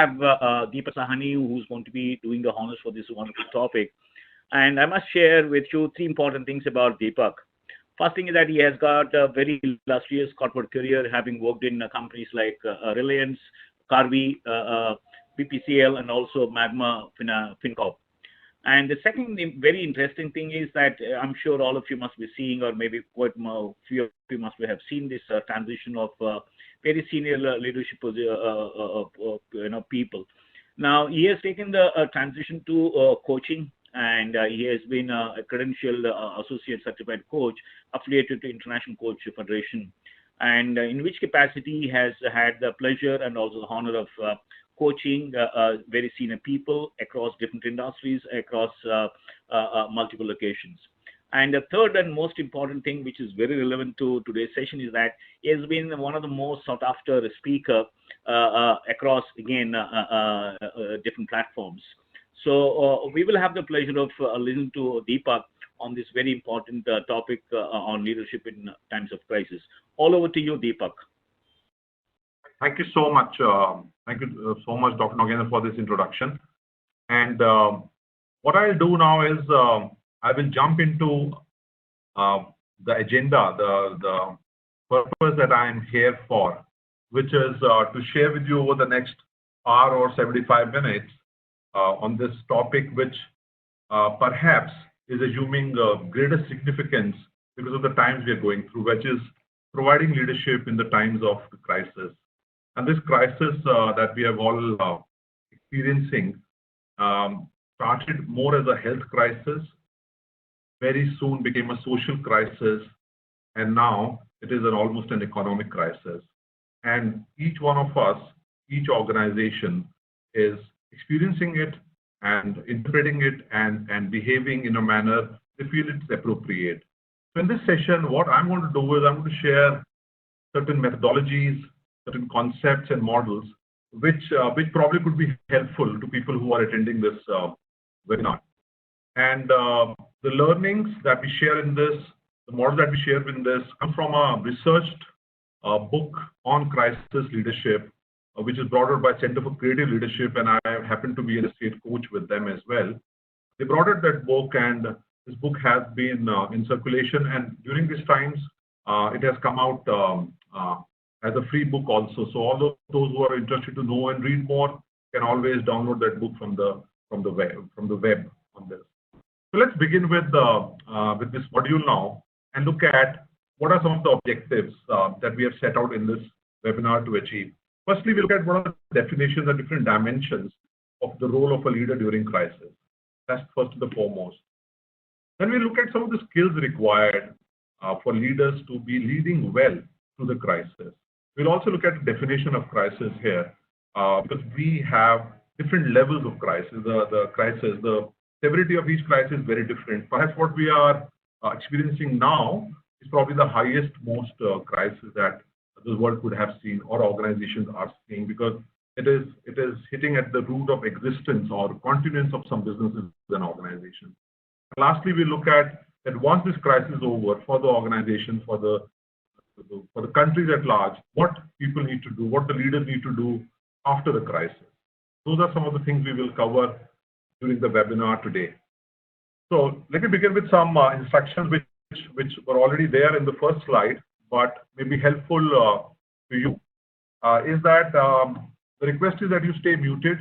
have Deepak Sawhney, who's going to be doing the honors for this wonderful topic. And I must share with you three important things about Deepak. First thing is that he has got a very illustrious corporate career, having worked in companies like Reliance, Carvey, BPCL, and also Magma FinCorp. And the second very interesting thing is that I'm sure all of you must be seeing, or maybe quite a few of you must have seen this transition of very senior leadership people. Now he has taken the transition to coaching, and he has been a credentialed associate certified coach affiliated to International Coach Federation, and in which capacity he has had the pleasure and also the honor of coaching very senior people across different industries, across multiple locations. And the third and most important thing, which is very relevant to today's session, is that he has been one of the most sought after speaker across, again, different platforms. So we will have the pleasure of listening to Deepak on this very important topic on leadership in times of crisis. All over to you, Deepak. Thank you so much. Thank you so much, Dr. Nogena, for this introduction. And what I'll do now is I will jump into the agenda, the purpose that I'm here for, which is to share with you over the next hour or 75 minutes on this topic, which perhaps is assuming greater significance because of the times we are going through, which is providing leadership in the times of the crisis. And this crisis that we have all experiencing started more as a health crisis, very soon became a social crisis, and now it is almost an economic crisis. And each one of us, each organization is experiencing it and interpreting it and behaving in a manner they feel it's appropriate. So in this session, what I'm going to do is I'm going to share certain methodologies, certain concepts and models, which probably could be helpful to people who are attending this webinar. And the learnings that we share in this, the models that we share in this, come from a researched book on crisis leadership, which is brought out by Center for Creative Leadership, and I happen to be an associate coach with them as well. They brought out that book, and this book has been in circulation, and during these times, it has come out as a free book also. So all of those who are interested to know and read more can always download that book from the web on this. So let's begin with this module now and look at what are some of the objectives that we have set out in this webinar to achieve. Firstly, we look at what are the definitions and different dimensions of the role of a leader during crisis. That's first and the foremost. Then we look at some of the skills required for leaders to be leading well through the crisis. We'll also look at the definition of crisis here, because we have different levels of crisis. The severity of each crisis is very different. Perhaps what we are experiencing now is probably the highest, most crisis that the world could have seen or organizations are seeing, because it is hitting at the root of existence or continuance of some businesses and organizations. And lastly, we look at that once this crisis is over, for the organizations, for the countries at large, what people need to do, what the leaders need to do after the crisis. Those are some of the things we will cover during the webinar today. So let me begin with some instructions which were already there in the first slide, but may be helpful to you. Is that the request is that you stay muted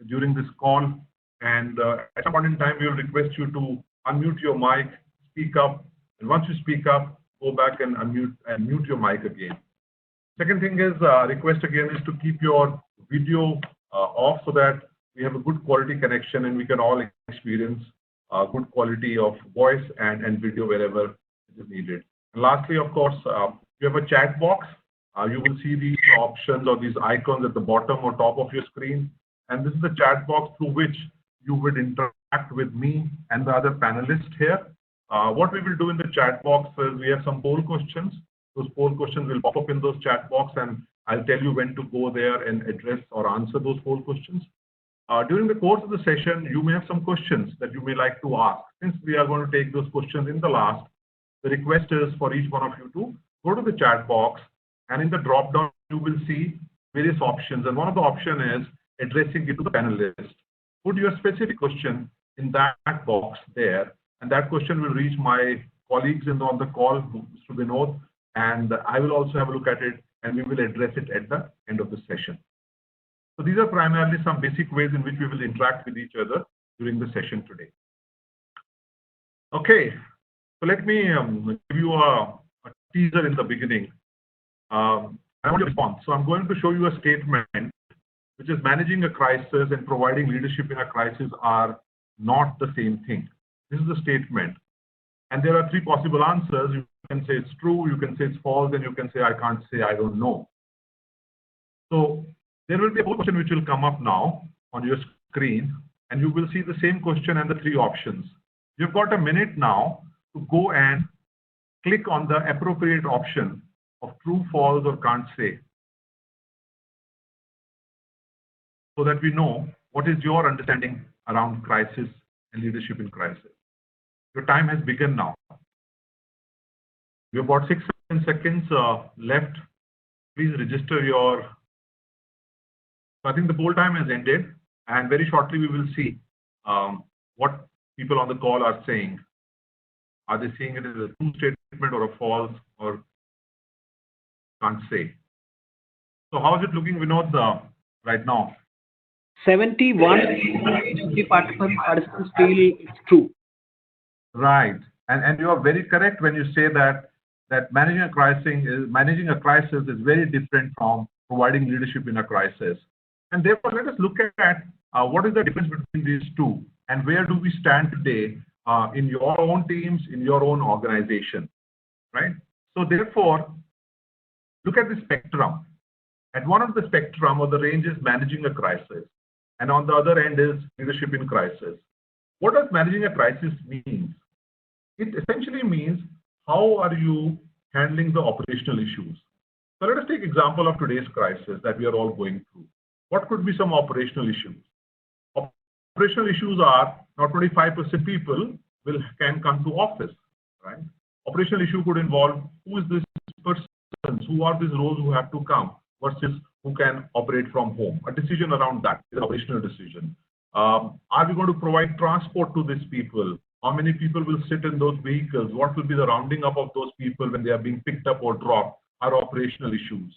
during this call, and at some point in time, we will request you to unmute your mic, speak up, and once you speak up, go back and unmute and mute your mic again. Second thing is, request again is to keep your video off so that we have a good quality connection and we can all experience good quality of voice and video wherever it is needed. And lastly, of course, you have a chat box. You will see these options or these icons at the bottom or top of your screen. And this is the chat box through which you would interact with me and the other panelists here. What we will do in the chat box is we have some poll questions. Those poll questions will pop up in those chat box, and I'll tell you when to go there and address or answer those poll questions. During the course of the session, you may have some questions that you may like to ask. Since we are going to take those questions in the last, the request is for each one of you to go to the chat box, and in the drop down, you will see various options, and one of the options is addressing it to the panelists. Put your specific question in that box there, and that question will reach my colleagues on the call, Mr. Vinod, and I will also have a look at it, and we will address it at the end of the session. So these are primarily some basic ways in which we will interact with each other during the session today. Okay, so let me give you a teaser in the beginning. I want to respond. So I'm going to show you a statement, which is managing a crisis and providing leadership in a crisis are not the same thing. This is a statement. And there are three possible answers. You can say it's true, you can say it's false, and you can say I can't say, I don't know. So there will be a question which will come up now on your screen, and you will see the same question and the three options. You've got a minute now to go and click on the appropriate option of true, false, or can't say, so that we know what is your understanding around crisis and leadership in crisis. Your time has begun now. You have about 6 seconds left. Please register your. I think the poll time has ended, and very shortly we will see what people on the call are saying. Are they seeing it as a true statement or a false, or can't say? So how is it looking, Vinod, right now? 71% of the participants feel it's true. Right, and you are very correct when you say that managing a crisis is very different from providing leadership in a crisis. And therefore, let us look at what is the difference between these two, and where do we stand today in your own teams, in your own organization, right? So therefore, look at the spectrum. At one of the spectrum or the range is managing a crisis, and on the other end is leadership in crisis. What does managing a crisis mean? It essentially means how are you handling the operational issues. So let us take example of today's crisis that we are all going through. What could be some operational issues? Operational issues are not 25% people can come to office, right? Operational issue could involve who is this person, who are these roles who have to come versus who can operate from home. A decision around that is an operational decision. Are we going to provide transport to these people? How many people will sit in those vehicles? What will be the rounding up of those people when they are being picked up or dropped? Are operational issues.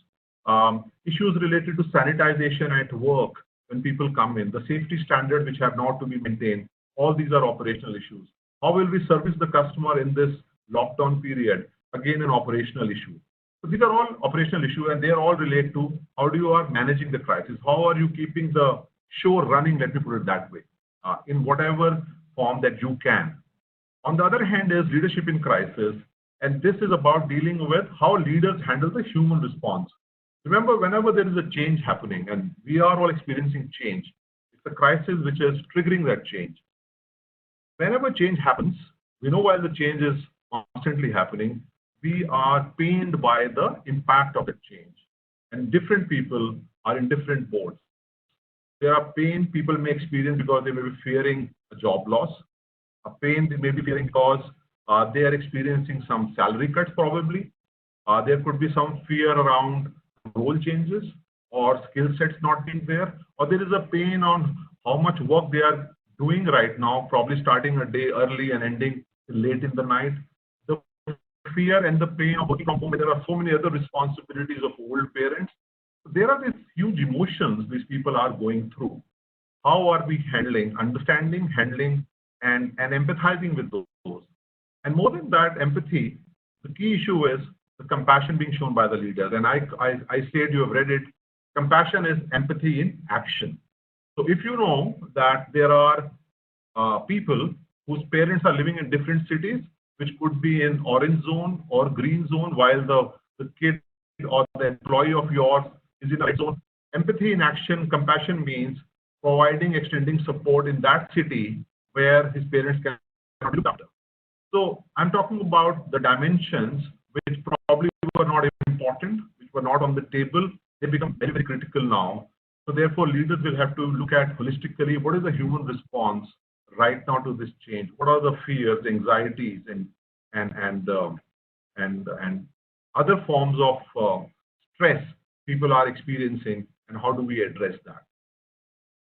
Issues related to sanitization at work when people come in, the safety standards which have now to be maintained, all these are operational issues. How will we service the customer in this lockdown period? Again, an operational issue. So these are all operational issues, and they are all related to how you are managing the crisis. How are you keeping the show running, let me put it that way, in whatever form that you can. On the other hand is leadership in crisis, and this is about dealing with how leaders handle the human response. Remember, whenever there is a change happening, and we are all experiencing change, it's a crisis which is triggering that change. Whenever change happens, we know while the change is constantly happening, we are pained by the impact of the change. And different people are in different boats. There are pain people may experience because they may be fearing a job loss. A pain they may be fearing because they are experiencing some salary cuts probably. There could be some fear around role changes or skill sets not being there. Or there is a pain on how much work they are doing right now, probably starting a day early and ending late in the night. The fear and the pain of working from home, there are so many other responsibilities of old parents. There are these huge emotions these people are going through. How are we handling, understanding, handling, and empathizing with those? And more than that, empathy, the key issue is the compassion being shown by the leaders. And I said, you have read it, compassion is empathy in action. So if you know that there are people whose parents are living in different cities, which could be in orange zone or green zone, while the kid or the employee of yours is in a red zone, empathy in action, compassion means providing, extending support in that city where his parents cannot look after. So I'm talking about the dimensions which probably were not important, which were not on the table. They become very, very critical now. So therefore, leaders will have to look at holistically what is the human response right now to this change. What are the fears, anxieties, and other forms of stress people are experiencing, and how do we address that?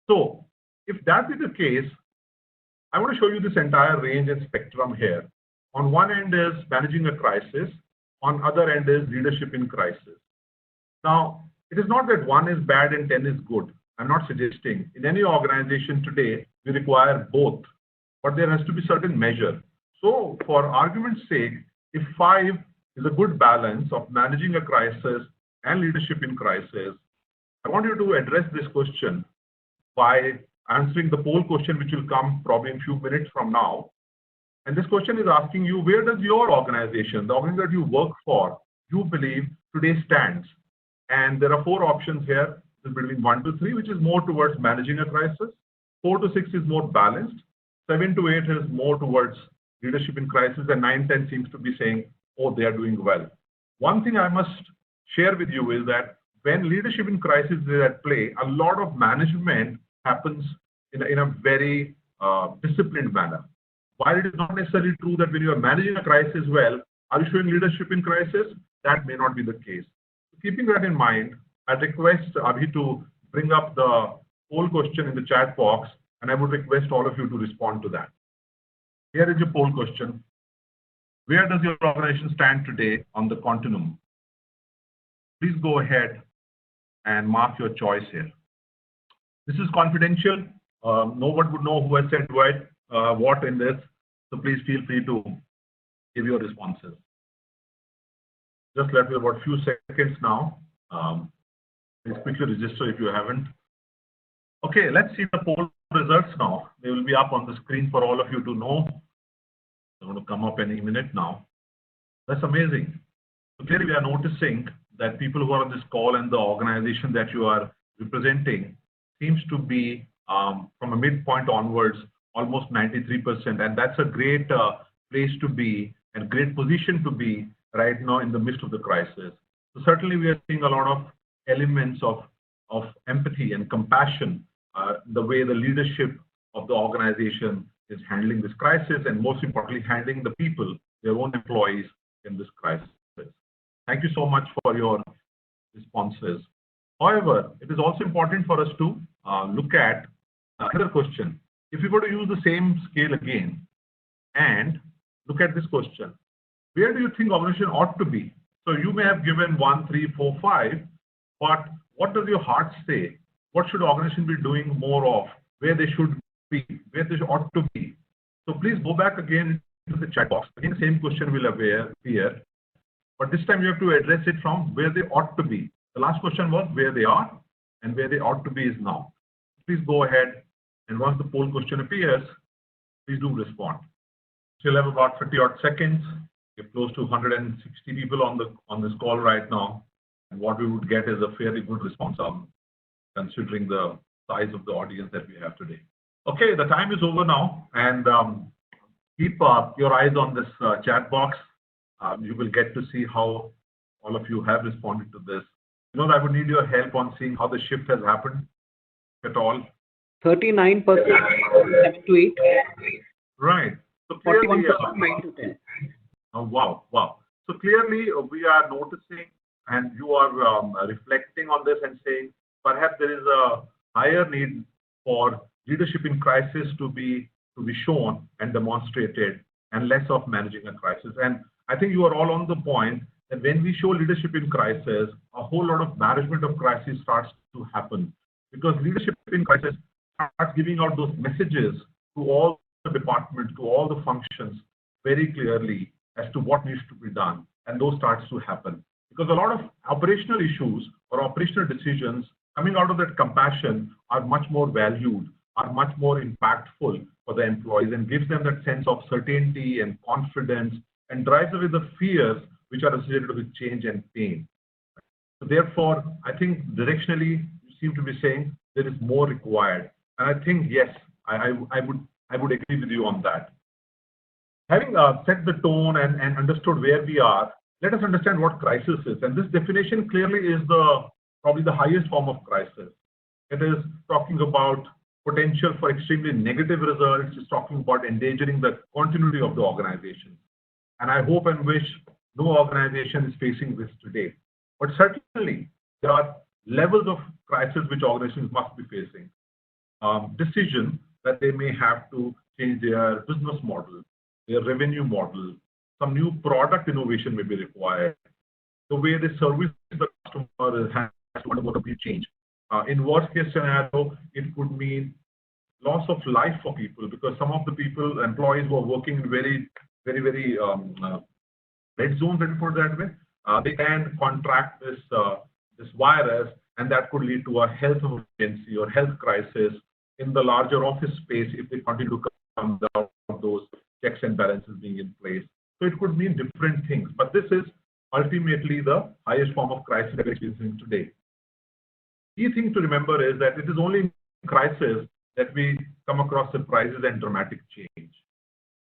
So if that is the case, I want to show you this entire range and spectrum here. On one end is managing a crisis. On other end is leadership in crisis. Now, it is not that one is bad and 10 is good. I'm not suggesting. In any organization today, we require both, but there has to be certain measure. So for argument's sake, if 5 is a good balance of managing a crisis and leadership in crisis, I want you to address this question by answering the poll question, which will come probably in a few minutes from now. And this question is asking you, where does your organization, the organization that you work for, you believe today stands? And there are 4 options here between 1 to 3, which is more towards managing a crisis. 4 to 6 is more balanced. 7 to 8 is more towards leadership in crisis. And 9, 10 seems to be saying, oh, they are doing well. One thing I must share with you is that when leadership in crisis is at play, a lot of management happens in a very disciplined manner. While it is not necessarily true that when you are managing a crisis well, are you showing leadership in crisis? That may not be the case. Keeping that in mind, I request Abhi to bring up the poll question in the chat box, and I would request all of you to respond to that. Here is your poll question. Where does your organization stand today on the continuum? Please go ahead and mark your choice here. This is confidential. No one would know who has said what in this. So please feel free to give your responses. Just let me about a few seconds now. Please quickly register if you haven't. Okay, let's see the poll results now. They will be up on the screen for all of you to know. They're going to come up any minute now. That's amazing. So clearly we are noticing that people who are on this call and the organization that you are representing seems to be from a midpoint onwards almost 93%, and that's a great place to be and great position to be right now in the midst of the crisis. So certainly we are seeing a lot of elements of empathy and compassion, the way the leadership of the organization is handling this crisis, and most importantly, handling the people, their own employees in this crisis. Thank you so much for your responses. However, it is also important for us to look at another question. If we were to use the same scale again and look at this question, where do you think organization ought to be? So you may have given 1, 3, 4, 5, but what does your heart say? What should organization be doing more of? Where they should be? Where they ought to be? So please go back again to the chat box. Again, the same question will appear, but this time you have to address it from where they ought to be. The last question was where they are, and where they ought to be is now. Please go ahead, and once the poll question appears, please do respond. Still have about 30 odd seconds. We have close to 160 people on this call right now, and what we would get is a fairly good response considering the size of the audience that we have today. Okay, the time is over now, and keep your eyes on this chat box. You will get to see how all of you have responded to this. You know, I would need your help on seeing how the shift has happened at all. 39%, 7 to 8. Right. So clearly, 41%, 9 to 10. Oh, wow. So clearly, we are noticing, and you are reflecting on this and saying, perhaps there is a higher need for leadership in crisis to be shown and demonstrated, and less of managing a crisis. And I think you are all on the point that when we show leadership in crisis, a whole lot of management of crisis starts to happen, because leadership in crisis starts giving out those messages to all the departments, to all the functions very clearly as to what needs to be done, and those starts to happen. Because a lot of operational issues or operational decisions coming out of that compassion are much more valued, are much more impactful for the employees, and gives them that sense of certainty and confidence, and drives away the fears which are associated with change and pain. So therefore, I think directionally you seem to be saying there is more required, and I think yes, I would agree with you on that. Having set the tone and understood where we are, let us understand what crisis is. And this definition clearly is probably the highest form of crisis. It is talking about potential for extremely negative results. It's talking about endangering the continuity of the organization. And I hope and wish no organization is facing this today. But certainly, there are levels of crisis which organizations must be facing. Decision that they may have to change their business model, their revenue model, some new product innovation may be required. The way they service the customer has to undergo complete change. In worst case scenario, it could mean loss of life for people, because some of the people, employees who are working in very red zones, let me put it that way, they can contract this virus, and that could lead to a health emergency or health crisis in the larger office space if they continue to come down those checks and balances being in place. So it could mean different things, but this is ultimately the highest form of crisis that we're experiencing today. Key thing to remember is that it is only in crisis that we come across surprises and dramatic change.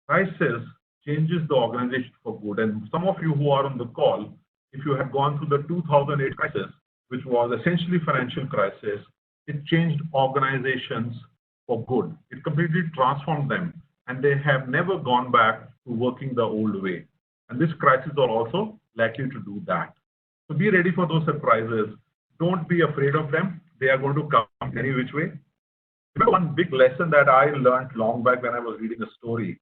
Crisis changes the organization for good, and some of you who are on the call, if you have gone through the 2008 crisis, which was essentially financial crisis, it changed organizations for good. It completely transformed them, and they have never gone back to working the old way. And this crisis are also likely to do that. So be ready for those surprises. Don't be afraid of them. They are going to come any which way. Remember one big lesson that I learned long back when I was reading a story.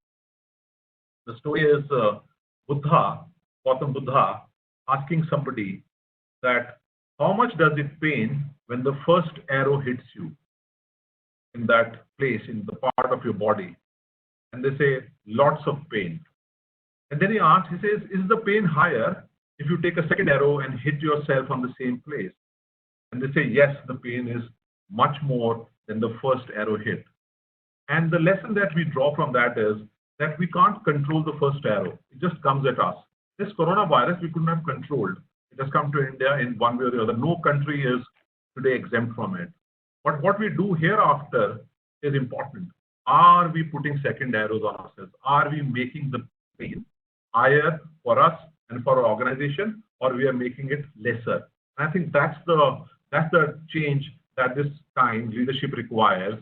The story is Buddha, Gautam Buddha, asking somebody that how much does it pain when the first arrow hits you in that place, in the part of your body? And they say, lots of pain. And then he asks, he says, is the pain higher if you take a second arrow and hit yourself on the same place? And they say, yes, the pain is much more than the first arrow hit. And the lesson that we draw from that is that we can't control the first arrow. It just comes at us. This coronavirus, we couldn't have controlled. It has come to India in one way or the other. No country is today exempt from it. But what we do hereafter is important. Are we putting second arrows on ourselves? Are we making the pain higher for us and for our organization, or we are making it lesser? And I think that's the change that this time leadership requires.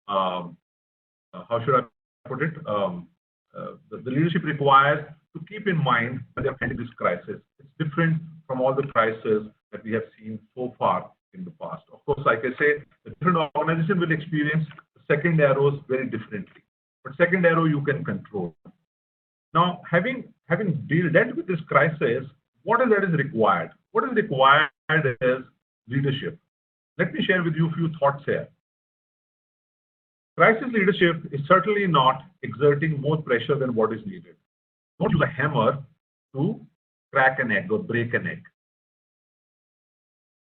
How should I put it? The leadership requires to keep in mind that they're handling this crisis. It's different from all the crises that we have seen so far in the past. Of course, like I say, the different organization will experience the second arrows very differently. But second arrow you can control. Now, having dealt with this crisis, what is that is required? What is required is leadership. Let me share with you a few thoughts here. Crisis leadership is certainly not exerting more pressure than what is needed. Don't use a hammer to crack an egg or break an egg.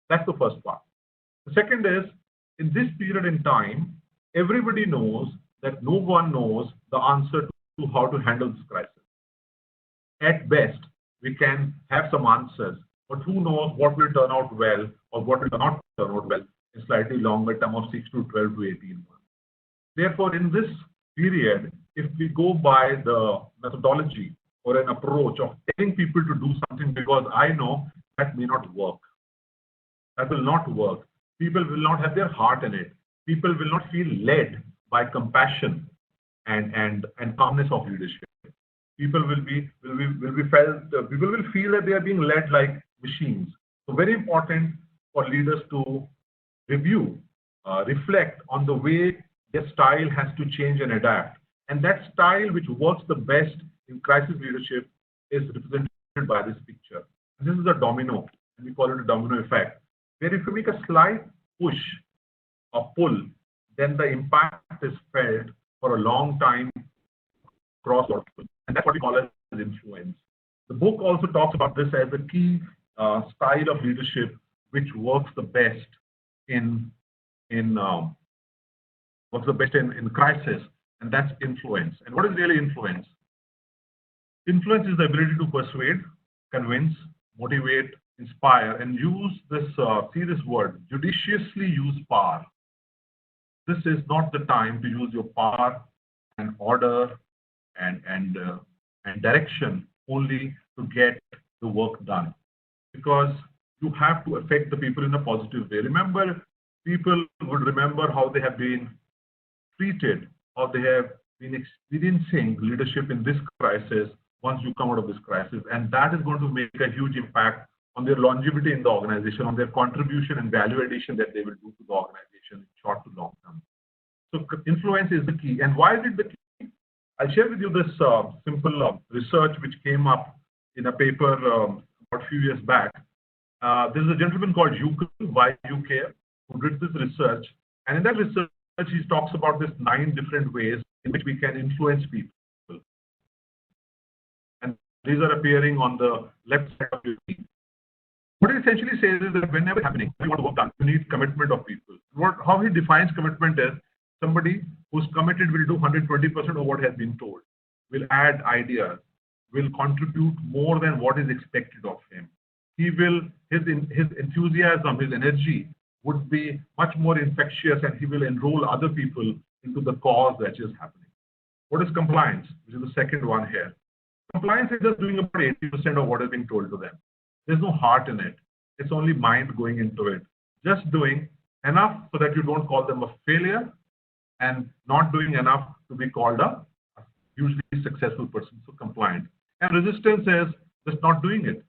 That's the first part. The second is, in this period in time, everybody knows that no one knows the answer to how to handle this crisis. At best, we can have some answers, but who knows what will turn out well or what will not turn out well in slightly longer term of 6 to 12 to 18 months. Therefore, in this period, if we go by the methodology or an approach of telling people to do something because I know that may not work, that will not work. People will not have their heart in it. People will not feel led by compassion and calmness of leadership. People will feel that they are being led like machines. So very important for leaders to review, reflect on the way their style has to change and adapt. And that style which works the best in crisis leadership is represented by this picture. And this is a domino, and we call it a domino effect, where if you make a slight push or pull, then the impact is felt for a long time across all people. And that's what we call as influence. The book also talks about this as a key style of leadership which works the best in crisis, and that's influence. And what is really influence? Influence is the ability to persuade, convince, motivate, inspire, and use this, see this word, judiciously use power. This is not the time to use your power and order and direction only to get the work done, because you have to affect the people in a positive way. Remember, people would remember how they have been treated, how they have been experiencing leadership in this crisis once you come out of this crisis, and that is going to make a huge impact on their longevity in the organization, on their contribution and value addition that they will do to the organization in short to long term. So influence is the key. And why is it the key? I'll share with you this simple research which came up in a paper about a few years back. There's a gentleman called YUK who did this research. And in that research, he talks about this 9 different ways in which we can influence people. And these are appearing on the left side of your screen. What he essentially says is that whenever it's happening, you want to work done, you need commitment of people. How he defines commitment is somebody who's committed will do 120% of what has been told, will add ideas, will contribute more than what is expected of him. He will, his enthusiasm, his energy would be much more infectious, and he will enroll other people into the cause that is happening. What is compliance? Which is the second one here. Compliance is just doing about 80% of what is being told to them. There's no heart in it. It's only mind going into it. Just doing enough so that you don't call them a failure, and not doing enough to be called a hugely successful person. So compliant. And resistance is just not doing it,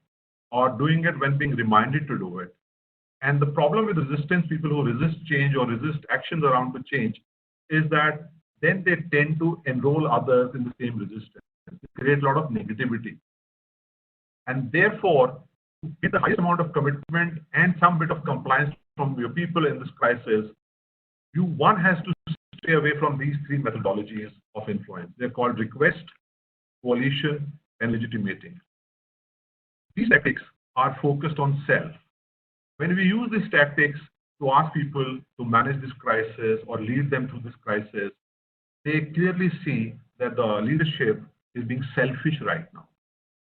or doing it when being reminded to do it. And the problem with resistance, people who resist change or resist actions around to change, is that then they tend to enroll others in the same resistance. It creates a lot of negativity. And therefore, to get the highest amount of commitment and some bit of compliance from your people in this crisis, one has to stay away from these 3 methodologies of influence. They're called request, coalition, and legitimating. These tactics are focused on self. When we use these tactics to ask people to manage this crisis or lead them through this crisis, they clearly see that the leadership is being selfish right now.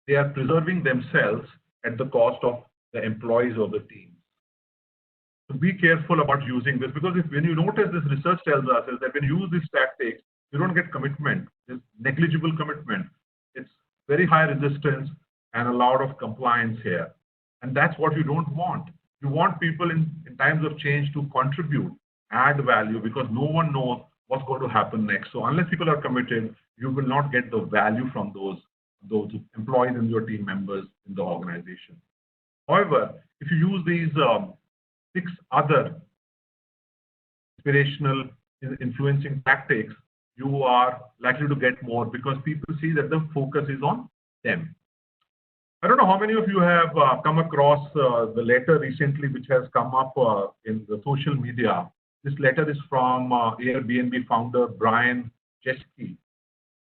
They are preserving themselves at the cost of the employees of the team. So be careful about using this, because when you notice, this research tells us is that when you use these tactics, you don't get commitment. There's negligible commitment. It's very high resistance and a lot of compliance here. And that's what you don't want. You want people in times of change to contribute, add value, because no one knows what's going to happen next. So unless people are committed, you will not get the value from those employees and your team members in the organization. However, if you use these 6 other inspirational influencing tactics, you are likely to get more, because people see that the focus is on them. I don't know how many of you have come across the letter recently which has come up in the social media. This letter is from Airbnb founder Brian Chesky.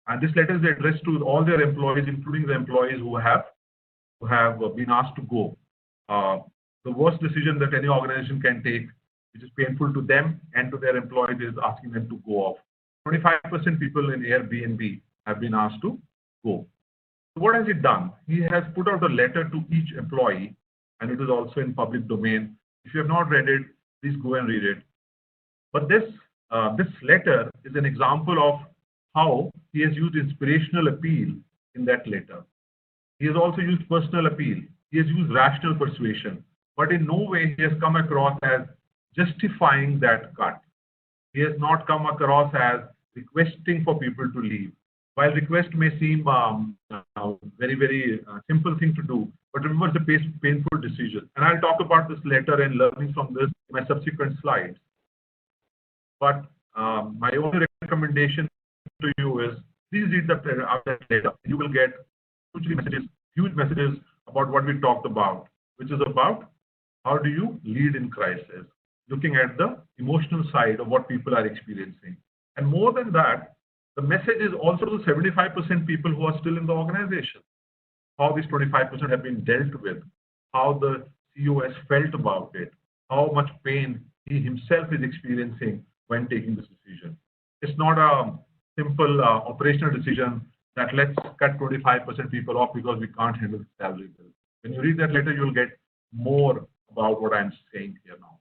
And this letter is addressed to all their employees, including the employees who have been asked to go. The worst decision that any organization can take, which is painful to them and to their employees, is asking them to go off. 25% people in Airbnb have been asked to go. So what has he done? He has put out a letter to each employee, and it is also in public domain. If you have not read it, please go and read it. But this letter is an example of how he has used inspirational appeal in that letter. He has also used personal appeal. He has used rational persuasion. But in no way he has come across as justifying that cut. He has not come across as requesting for people to leave. While request may seem very, very simple thing to do, but remember, it's a painful decision. And I'll talk about this letter and learning from this in my subsequent slides. But my only recommendation to you is, please read the letter. You will get huge messages about what we talked about, which is about how do you lead in crisis, looking at the emotional side of what people are experiencing. And more than that, the message is also to 75% people who are still in the organization, how these 25% have been dealt with, how the CEO has felt about it, how much pain he himself is experiencing when taking this decision. It's not a simple operational decision that let's cut 25% people off because we can't handle the salary bill. When you read that letter, you'll get more about what I'm saying here now.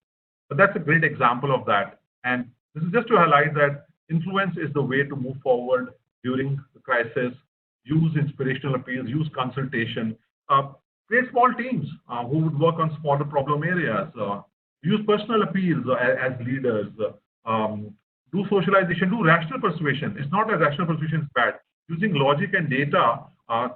But that's a great example of that. And this is just to highlight that influence is the way to move forward during the crisis. Use inspirational appeals, use consultation, create small teams who would work on smaller problem areas, use personal appeals as leaders, do socialization, do rational persuasion. It's not that rational persuasion is bad. Using logic and data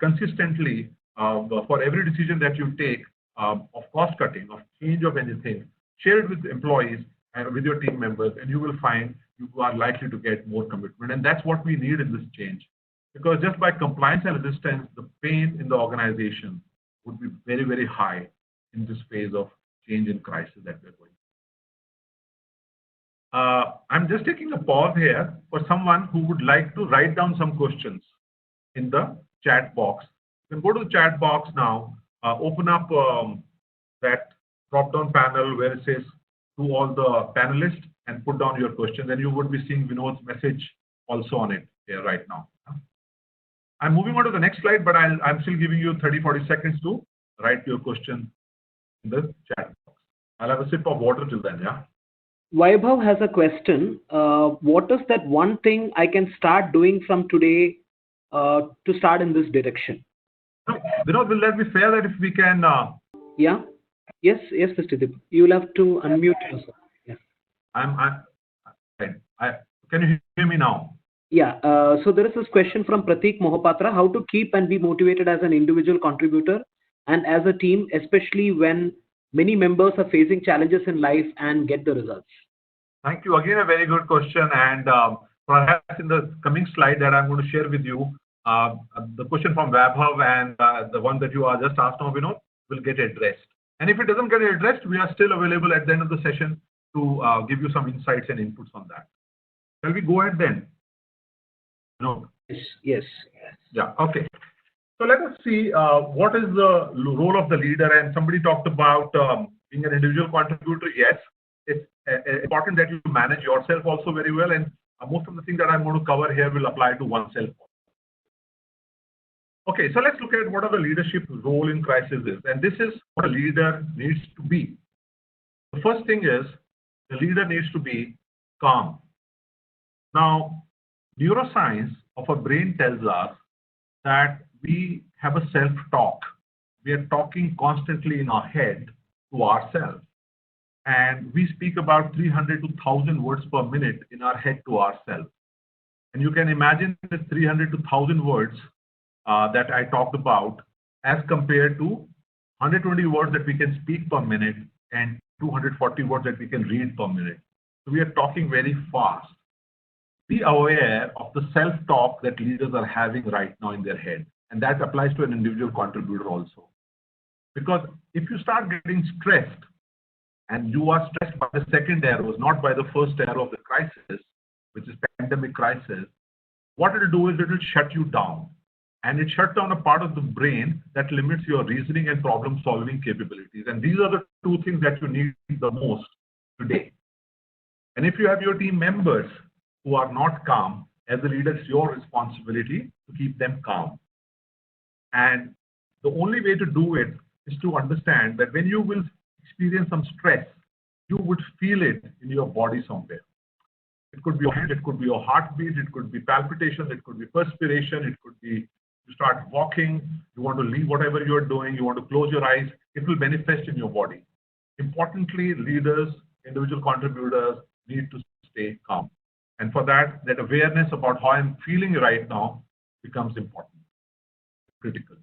consistently for every decision that you take of cost cutting, of change of anything, share it with employees and with your team members, and you will find you are likely to get more commitment. And that's what we need in this change. Because just by compliance and resistance, the pain in the organization would be very, very high in this phase of change and crisis that we're going. I'm just taking a pause here for someone who would like to write down some questions in the chat box. You can go to the chat box now, open up that drop-down panel where it says to all the panelists and put down your questions, and you would be seeing Vinod's message also on it here right now. I'm moving on to the next slide, but I'm still giving you 30-40 seconds to write your question in the chat box. I'll have a sip of water till then, yeah? Vaibhav has a question. What is that one thing I can start doing from today to start in this direction? No, Vinod, will that be fair that if we can... Yeah. Yes, Mr. Deepak. You will have to unmute yourself. Yeah. Can you hear me now? Yeah. So there is this question from Pratik Mohapatra: how to keep and be motivated as an individual contributor and as a team, especially when many members are facing challenges in life and get the results? Thank you. Again, a very good question. And perhaps in the coming slide that I'm going to share with you, the question from Vaibhav and the one that you are just asked now, Vinod, will get addressed. And if it doesn't get addressed, we are still available at the end of the session to give you some insights and inputs on that. Shall we go ahead then? No. Yes. Yeah. Okay. So let us see what is the role of the leader. And somebody talked about being an individual contributor. Yes, it's important that you manage yourself also very well. And most of the things that I'm going to cover here will apply to oneself. Okay, so let's look at what are the leadership role in crisis is. And this is what a leader needs to be. The first thing is the leader needs to be calm. Now, neuroscience of our brain tells us that we have a self-talk. We are talking constantly in our head to ourselves. And we speak about 300 to 1,000 words per minute in our head to ourselves. And you can imagine the 300 to 1,000 words that I talked about as compared to 120 words that we can speak per minute and 240 words that we can read per minute. So we are talking very fast. Be aware of the self-talk that leaders are having right now in their head. And that applies to an individual contributor also. Because if you start getting stressed, and you are stressed by the second arrows, not by the first arrow of the crisis, which is pandemic crisis, what it will do is it will shut you down. And it shuts down a part of the brain that limits your reasoning and problem-solving capabilities. And these are the two things that you need the most today. And if you have your team members who are not calm, as a leader, it's your responsibility to keep them calm. And the only way to do it is to understand that when you will experience some stress, you would feel it in your body somewhere. It could be your hand, it could be your heartbeat, it could be palpitations, it could be perspiration, it could be you start walking, you want to leave whatever you're doing, you want to close your eyes, it will manifest in your body. Importantly, leaders, individual contributors need to stay calm. And for that, that awareness about how I'm feeling right now becomes important, critical.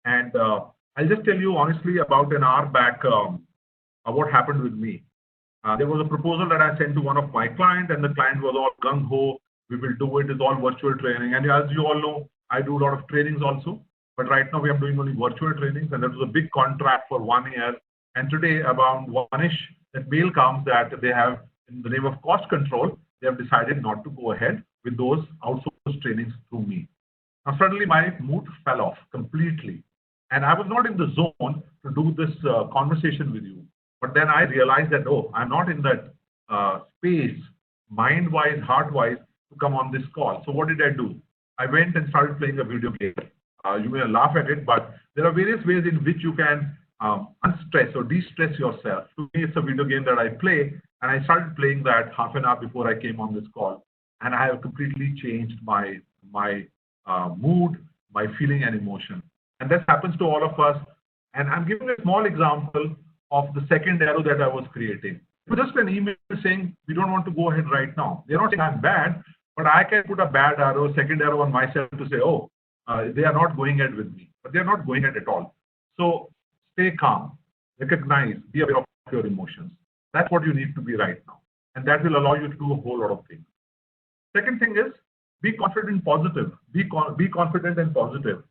And I'll just tell you honestly about an hour back what happened with me. There was a proposal that I sent to one of my clients, and the client was all gung-ho. We will do it. It's all virtual training. And as you all know, I do a lot of trainings also. But right now, we are doing only virtual trainings. And that was a big contract for 1 year. And today, around 1-ish, that mail comes that they have, in the name of cost control, they have decided not to go ahead with those outsourced trainings through me. Now, suddenly, my mood fell off completely. And I was not in the zone to do this conversation with you. But then I realized that, oh, I'm not in that space, mind-wise, heart-wise, to come on this call. So what did I do? I went and started playing a video game. You may laugh at it, but there are various ways in which you can unstress or de-stress yourself. To me, it's a video game that I play, and I started playing that half an hour before I came on this call. And I have completely changed my mood, my feeling and emotion. And this happens to all of us. And I'm giving a small example of the second arrow that I was creating. It was just an email saying, we don't want to go ahead right now. They're not saying I'm bad, but I can put a bad arrow, second arrow on myself to say, oh, they are not going ahead with me. But they're not going ahead at all. So stay calm, recognize, be aware of your emotions. That's what you need to be right now. And that will allow you to do a whole lot of things. Second thing is, be confident and positive. Be confident and positive.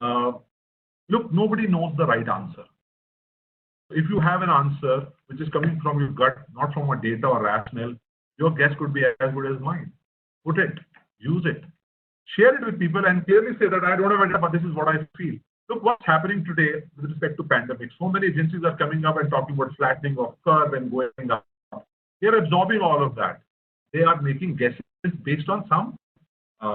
Look, nobody knows the right answer. If you have an answer which is coming from your gut, not from a data or rationale, your guess could be as good as mine. Put it, use it, share it with people, and clearly say that I don't have idea, but this is what I feel. Look what's happening today with respect to pandemic. So many agencies are coming up and talking about flattening of curve and going up. They're absorbing all of that. They are making guesses based on some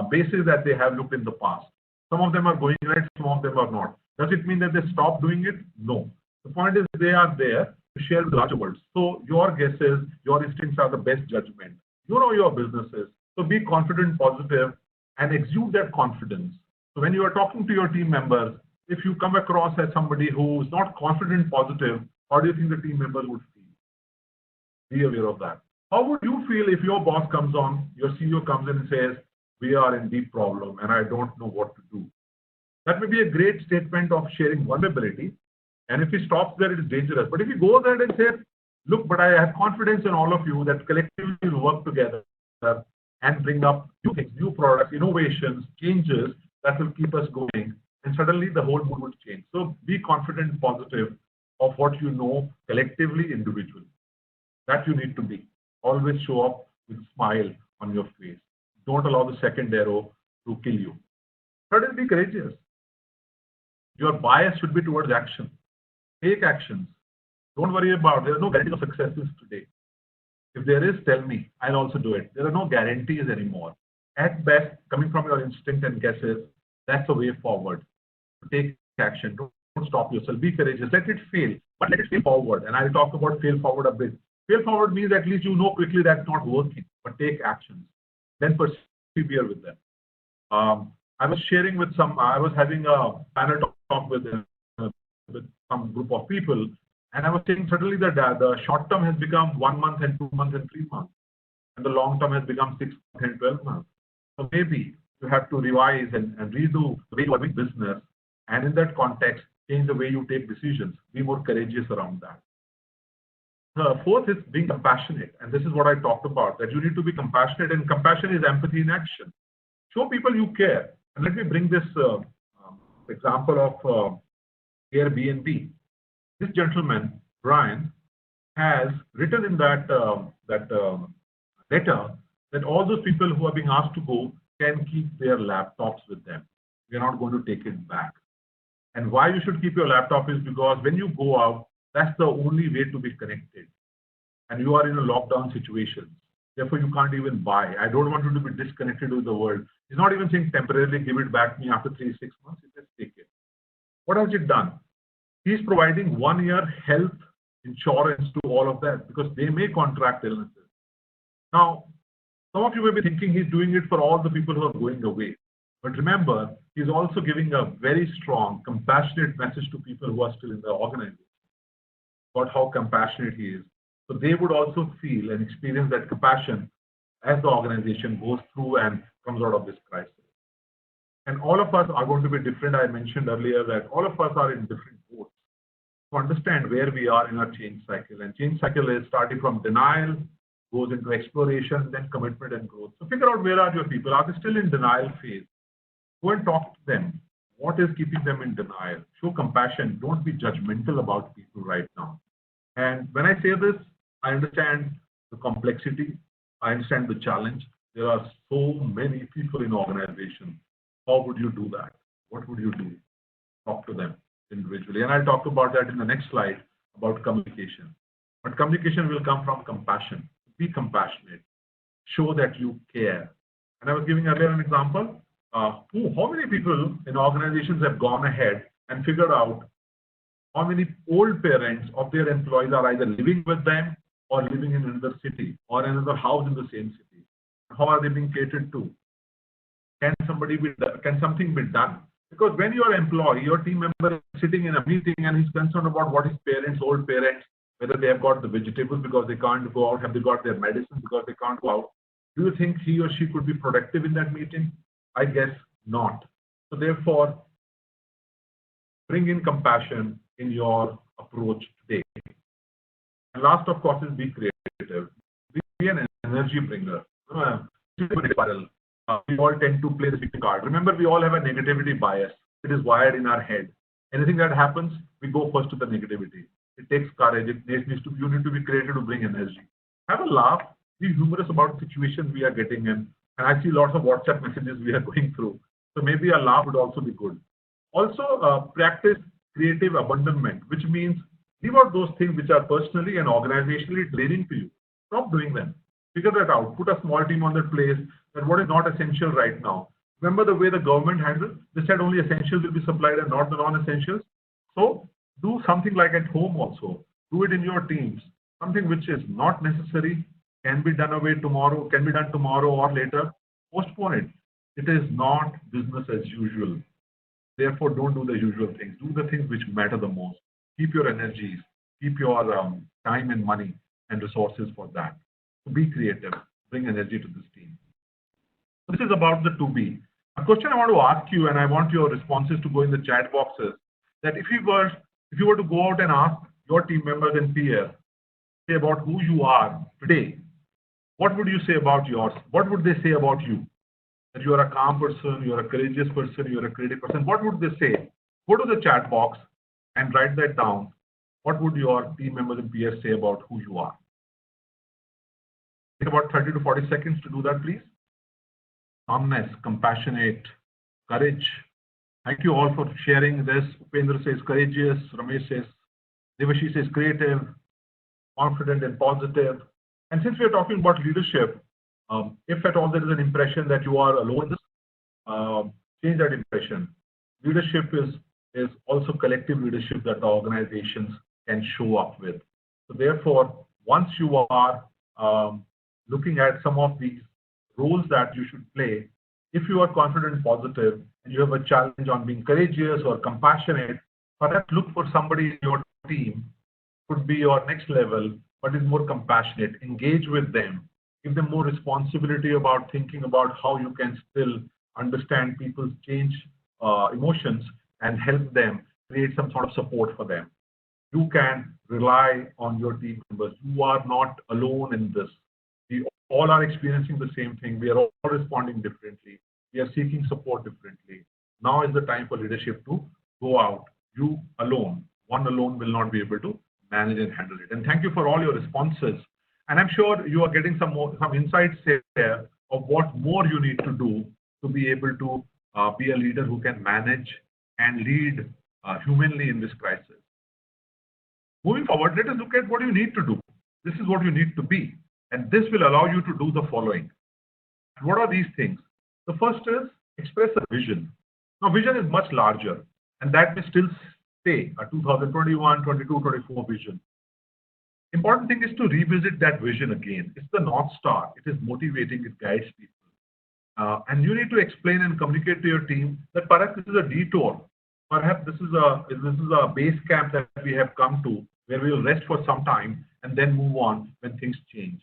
bases that they have looked in the past. Some of them are going right, some of them are not. Does it mean that they stop doing it? No. The point is they are there to share with the larger world. So your guesses, your instincts are the best judgment. You know your businesses. So be confident, positive, and exude that confidence. So when you are talking to your team members, if you come across as somebody who is not confident, positive, how do you think the team members would feel? Be aware of that. How would you feel if your boss comes on, your CEO comes in and says, we are in deep problem and I don't know what to do? That may be a great statement of sharing vulnerability. And if he stops there, it is dangerous. But if he goes ahead and says, look, but I have confidence in all of you that collectively we'll work together and bring up new things, new products, innovations, changes that will keep us going. And suddenly the whole mood would change. So be confident, positive of what you know collectively, individually. That you need to be. Always show up with a smile on your face. Don't allow the second arrow to kill you. Third is be courageous. Your bias should be towards action. Take actions. Don't worry about, there are no guarantees of successes today. If there is, tell me. I'll also do it. There are no guarantees anymore. At best, coming from your instinct and guesses, that's the way forward. Take action. Don't stop yourself. Be courageous. Let it fail, but let it fail forward. And I'll talk about fail forward a bit. Fail forward means at least you know quickly that's not working, but take actions. Then persevere with them. I was sharing with I was having a panel talk with some group of people, and I was saying suddenly that the short term has become 1 month and 2 months and 3 months, and the long term has become 6 and 12 months. So maybe you have to revise and redo the way you are doing business, and in that context, change the way you take decisions. Be more courageous around that. The fourth is being compassionate, and this is what I talked about, that you need to be compassionate, and compassion is empathy in action. Show people you care. And let me bring this example of Airbnb. This gentleman, Brian, has written in that letter that all those people who are being asked to go can keep their laptops with them. We are not going to take it back. And why you should keep your laptop is because when you go out, that's the only way to be connected. And you are in a lockdown situation. Therefore, you can't even buy. I don't want you to be disconnected with the world. He's not even saying temporarily give it back to me after 3-6 months. He says take it. What has it done? He's providing 1 year health insurance to all of that because they may contract illnesses. Now, some of you may be thinking he's doing it for all the people who are going away. But remember, he's also giving a very strong, compassionate message to people who are still in the organization about how compassionate he is. So they would also feel and experience that compassion as the organization goes through and comes out of this crisis. And all of us are going to be different. I mentioned earlier that all of us are in different boats to understand where we are in our change cycle. And change cycle is starting from denial, goes into exploration, then commitment and growth. So figure out where are your people. Are they still in denial phase? Go and talk to them. What is keeping them in denial? Show compassion. Don't be judgmental about people right now. And when I say this, I understand the complexity. I understand the challenge. There are so many people in organization. How would you do that? What would you do? Talk to them individually. And I'll talk about that in the next slide about communication. But communication will come from compassion. Be compassionate. Show that you care. And I was giving earlier an example. How many people in organizations have gone ahead and figured out how many old parents of their employees are either living with them or living in another city or another house in the same city? How are they being catered to? Can something be done? Because when your employee, your team member is sitting in a meeting and he's concerned about what his parents, old parents, whether they have got the vegetables because they can't go out, have they got their medicine because they can't go out, do you think he or she could be productive in that meeting? I guess not. So therefore, bring in compassion, in your approach today. And last, of course, is be creative. Be an energy bringer. We all tend to play the victim card. Remember, we all have a negativity bias. It is wired in our head. Anything that happens, we go first to the negativity. It takes courage. You need to be creative to bring energy. Have a laugh. Be humorous about situations we are getting in. And I see lots of WhatsApp messages we are going through. So maybe a laugh would also be good. Also, practice creative abandonment, which means leave out those things which are personally and organizationally draining to you. Stop doing them. Figure that out. Put a small team on that place that what is not essential right now. Remember the way the government handled? They said only essentials will be supplied and not the non-essentials. So do something like at home also. Do it in your teams. Something which is not necessary can be done away tomorrow, can be done tomorrow or later. Postpone it. It is not business as usual. Therefore, don't do the usual things. Do the things which matter the most. Keep your energies, keep your time and money and resources for that. So be creative. Bring energy to this team. So this is about the 2B. A question I want to ask you, and I want your responses to go in the chat boxes, that if you were to go out and ask your team members and peers, say about who you are today, what would you say about yours? What would they say about you? That you are a calm person, you are a courageous person, you are a creative person. What would they say? Go to the chat box and write that down. What would your team members and peers say about who you are? Take about 30 to 40 seconds to do that, please. Calmness, compassionate, courage. Thank you all for sharing this. Upendra says courageous. Ramesh says, Devashi says creative, confident and positive. And since we are talking about leadership, if at all there is an impression that you are alone in this, change that impression. Leadership is also collective leadership that the organizations can show up with. So therefore, once you are looking at some of these roles that you should play, if you are confident and positive and you have a challenge on being courageous or compassionate, perhaps look for somebody in your team, could be your next level, but is more compassionate. Engage with them. Give them more responsibility about thinking about how you can still understand people's change emotions and help them create some sort of support for them. You can rely on your team members. You are not alone in this. We all are experiencing the same thing. We are all responding differently. We are seeking support differently. Now is the time for leadership to go out. You alone, one alone will not be able to manage and handle it. And thank you for all your responses. And I'm sure you are getting some insights here of what more you need to do to be able to be a leader who can manage and lead humanly in this crisis. Moving forward, let us look at what you need to do. This is what you need to be. And this will allow you to do the following. And what are these things? The first is express a vision. Now, vision is much larger, and that may still stay a 2021, 22, 24 vision. Important thing is to revisit that vision again. It's the North Star. It is motivating. It guides people. And you need to explain and communicate to your team that perhaps this is a detour. Perhaps this is a base camp that we have come to where we will rest for some time and then move on when things change.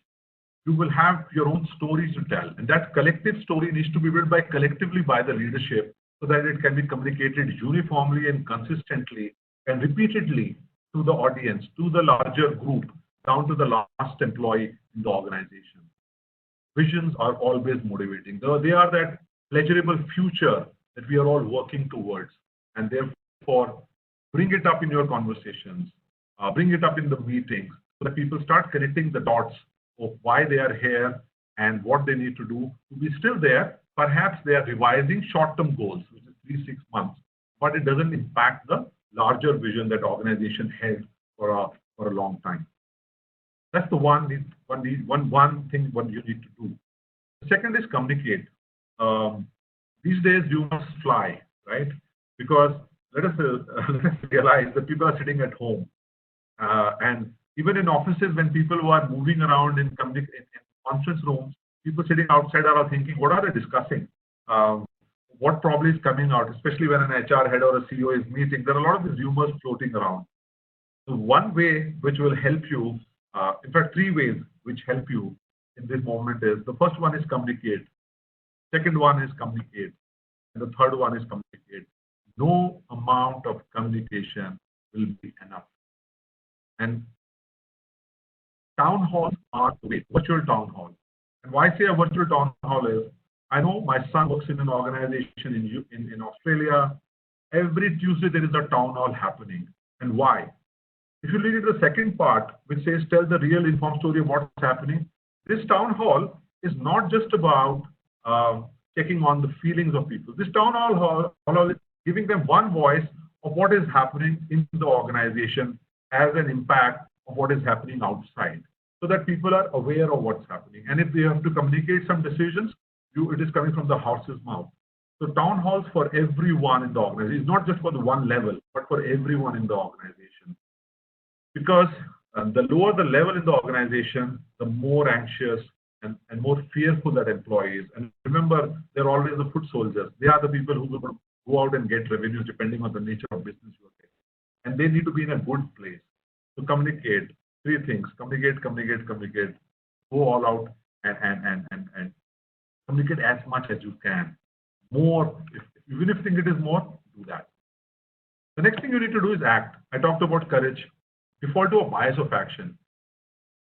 You will have your own stories to tell, and that collective story needs to be built collectively by the leadership so that it can be communicated uniformly and consistently and repeatedly to the audience, to the larger group, down to the last employee in the organization. Visions are always motivating. They are that pleasurable future that we are all working towards, and therefore bring it up in your conversations, bring it up in the meetings so that people start connecting the dots of why they are here and what they need to do to be still there. Perhaps they are revising short-term goals, which is 3-6 months, but it doesn't impact the larger vision that organization held for a long time. That's the one thing what you need to do. The second is communicate. These days you must fly, right? Because let us realize that people are sitting at home, and even in offices, when people who are moving around in conference rooms, people sitting outside are thinking, what are they discussing? What probably is coming out, especially when an HR head or a CEO is meeting. There are a lot of these rumors floating around. So one way which will help you, in fact, 3 ways which help you in this moment is, the first one is communicate. Second one is communicate. And the third one is communicate. No amount of communication will be enough. And town halls are the way, virtual town hall. And why I say a virtual town hall is, I know my son works in an organization in Australia. Every Tuesday there is a town hall happening. And why? If you read the second part, which says tell the real informed story of what's happening, this town hall is not just about checking on the feelings of people. This town hall is giving them one voice of what is happening in the organization as an impact of what is happening outside, so that people are aware of what's happening. And if they have to communicate some decisions, it is coming from the horse's mouth. So town halls for everyone in the organization, not just for the one level, but for everyone in the organization. Because the lower the level in the organization, the more anxious and more fearful that employee is. And remember, they're always the foot soldiers. They are the people who will go out and get revenues depending on the nature of business you're taking. And they need to be in a good place to communicate. Three things: communicate, go all out and communicate as much as you can. More, even if you think it is more, do that. The next thing you need to do is act. I talked about courage. Default to a bias of action.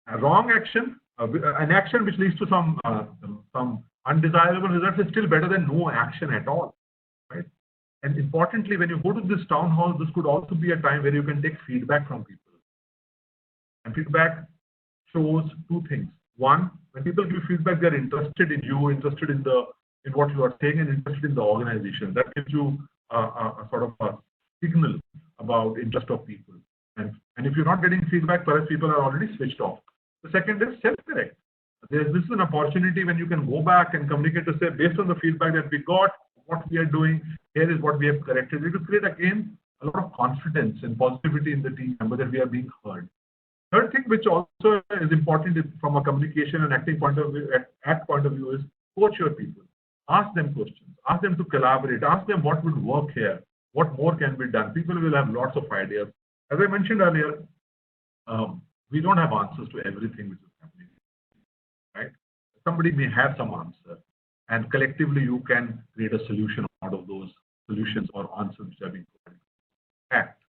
A wrong action, an action which leads to some undesirable results is still better than no action at all, right? And importantly, when you go to this town hall, this could also be a time where you can take feedback from people. And feedback shows two things. One, when people give feedback, they're interested in you, interested in what you are saying, and interested in the organization. That gives you a sort of a signal about interest of people. And if you're not getting feedback, perhaps people are already switched off. The second is self-correct. This is an opportunity when you can go back and communicate to say, based on the feedback that we got, what we are doing, here is what we have corrected. It will create again a lot of confidence and positivity in the team member that we are being heard. Third thing, which also is important from a communication and acting point of view, is coach your people. Ask them questions. Ask them to collaborate. Ask them what would work here. What more can be done? People will have lots of ideas. As I mentioned earlier, we don't have answers to everything which is happening, right? Somebody may have some answer, and collectively you can create a solution out of those solutions or answers which are being provided. Act.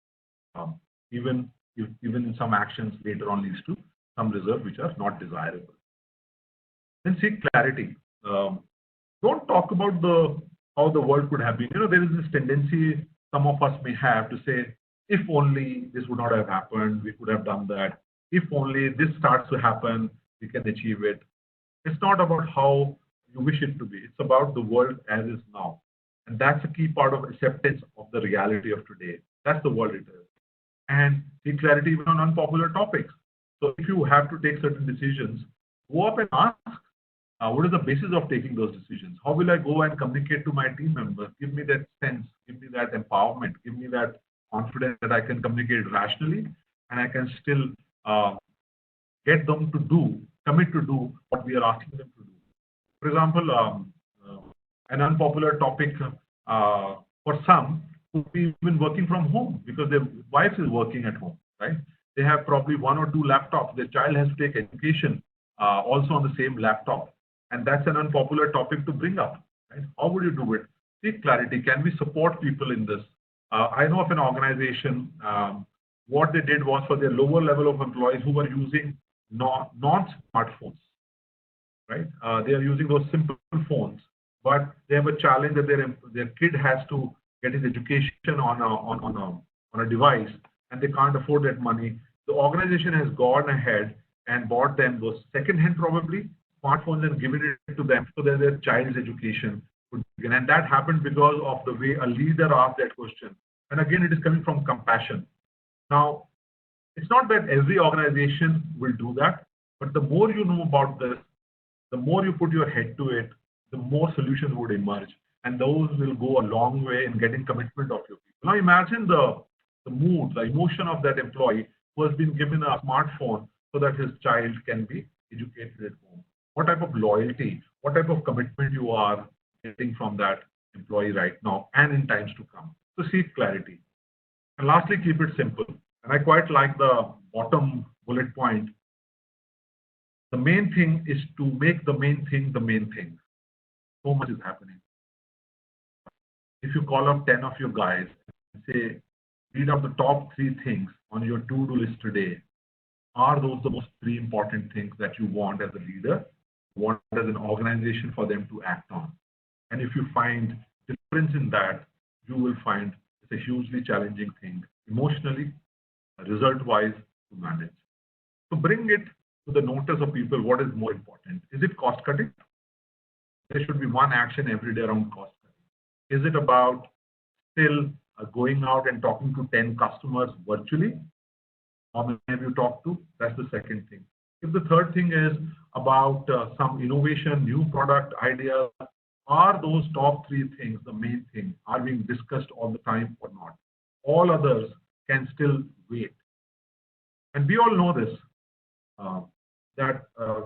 Even in some actions later on leads to some results which are not desirable. Then seek clarity. Don't talk about how the world could have been. There is this tendency some of us may have to say, if only this would not have happened, we could have done that. If only this starts to happen, we can achieve it. It's not about how you wish it to be. It's about the world as is now. And that's a key part of acceptance of the reality of today. That's the world it is. And seek clarity even on unpopular topics. So if you have to take certain decisions, go up and ask, what is the basis of taking those decisions? How will I go and communicate to my team members? Give me that sense, give me that empowerment, give me that confidence that I can communicate rationally, and I can still get them to commit to do what we are asking them to do. For example, an unpopular topic for some would be even working from home because their wife is working at home, right? They have probably 1 or 2 laptops. Their child has to take education also on the same laptop. And that's an unpopular topic to bring up, right? How would you do it? Seek clarity. Can we support people in this? I know of an organization, what they did was for their lower level of employees who were using non-smartphones, right? They are using those simple phones, but they have a challenge that their kid has to get his education on a device, and they can't afford that money. The organization has gone ahead and bought them those second-hand, probably, smartphones and given it to them so that their child's education would begin. And that happened because of the way a leader asked that question. And again, it is coming from compassion. Now, it's not that every organization will do that, but the more you know about this, the more you put your head to it, the more solutions would emerge. And those will go a long way in getting commitment of your people. Now imagine the mood, the emotion of that employee who has been given a smartphone so that his child can be educated at home. What type of loyalty, what type of commitment you are getting from that employee right now and in times to come. So seek clarity. And lastly, keep it simple. And I quite like the bottom bullet point. The main thing is to make the main thing the main thing. So much is happening. If you call up 10 of your guys and say, read out the top 3 things on your to-do list today. Are those the most 3 important things that you want as a leader, want as an organization for them to act on? And if you find difference in that, you will find it's a hugely challenging thing, emotionally, result-wise, to manage. So bring it to the notice of people, what is more important? Is it cost cutting? There should be one action every day around cost cutting. Is it about still going out and talking to 10 customers virtually? How many have you talked to? That's the second thing. If the third thing is about some innovation, new product ideas, are those top 3 things the main thing? Are being discussed all the time or not? All others can still wait. And we all know this, that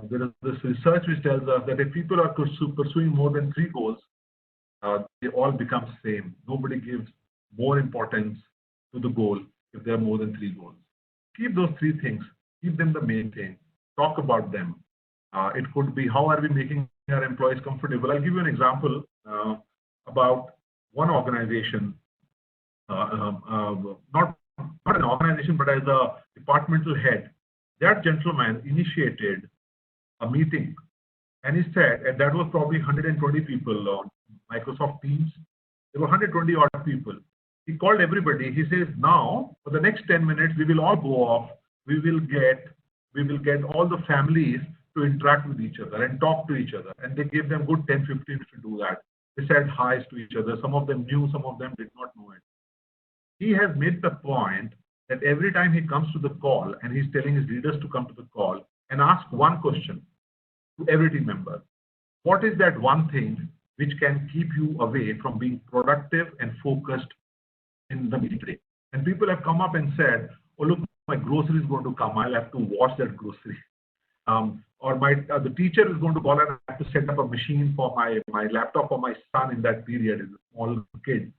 there is this research which tells us that if people are pursuing more than 3 goals, they all become same. Nobody gives more importance to the goal if there are more than 3 goals. Keep those 3 things, keep them the main thing, talk about them. It could be how are we making our employees comfortable. I'll give you an example about one organization, not an organization, but as a departmental head. That gentleman initiated a meeting, and he said, and that was probably 120 people on Microsoft Teams. There were 120 odd people. He called everybody. He says, now for the next 10 minutes, we will all go off. We will get all the families to interact with each other and talk to each other. And they gave them good 10, 15 minutes to do that. They said hi's to each other. Some of them knew, some of them did not know it. He has made the point that every time he comes to the call and he's telling his leaders to come to the call and ask one question to every team member. What is that one thing which can keep you away from being productive and focused in the meeting today? And people have come up and said, oh, look, my grocery is going to come. I'll have to wash that grocery. Or the teacher is going to call and I have to set up a machine for my laptop for my son in that period, is a small kid.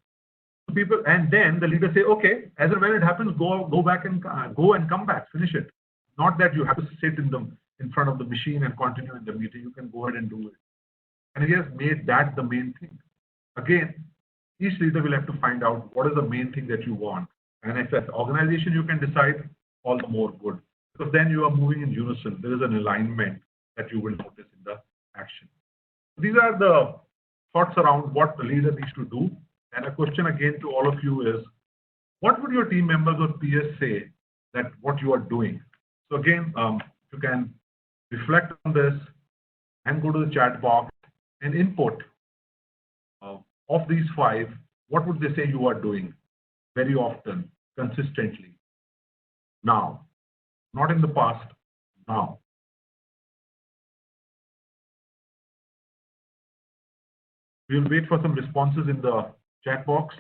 People, and then the leader say, okay, as and when it happens, go back and go and come back, finish it. Not that you have to sit in front of the machine and continue in the meeting. You can go ahead and do it. And he has made that the main thing. Again, each leader will have to find out what is the main thing that you want. And if as an organization you can decide, all the more good. Because then you are moving in unison. There is an alignment that you will notice in the action. These are the thoughts around what the leader needs to do. And a question again to all of you is, what would your team members or peers say that what you are doing? So again, you can reflect on this and go to the chat box and input of these 5, what would they say you are doing very often, consistently? Now, not in the past, now. We'll wait for some responses in the chat box.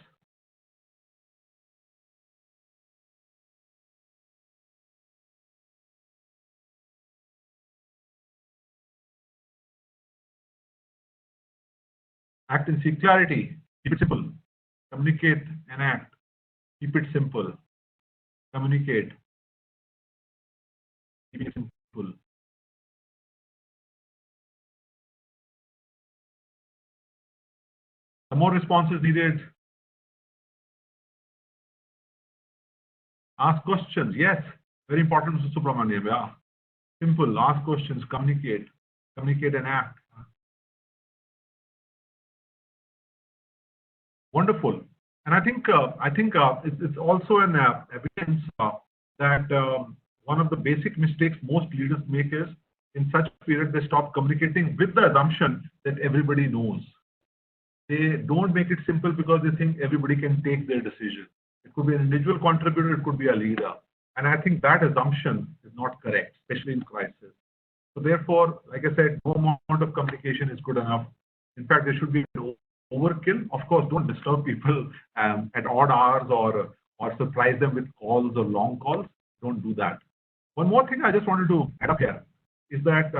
Act and seek clarity. Keep it simple. Communicate and act. Keep it simple. Communicate. Keep it simple. Some more responses needed. Ask questions. Yes, very important, Mr. Subramaniam. Yeah. Simple. Ask questions. Communicate. Communicate and act. Wonderful. And I think it's also an evidence that one of the basic mistakes most leaders make is in such a period they stop communicating with the assumption that everybody knows. They don't make it simple because they think everybody can take their decision. It could be an individual contributor, it could be a leader. And I think that assumption is not correct, especially in crisis. So therefore, like I said, no amount of communication is good enough. In fact, there should be overkill. Of course, don't disturb people at odd hours or surprise them with calls or long calls. Don't do that. One more thing I just wanted to add up here is that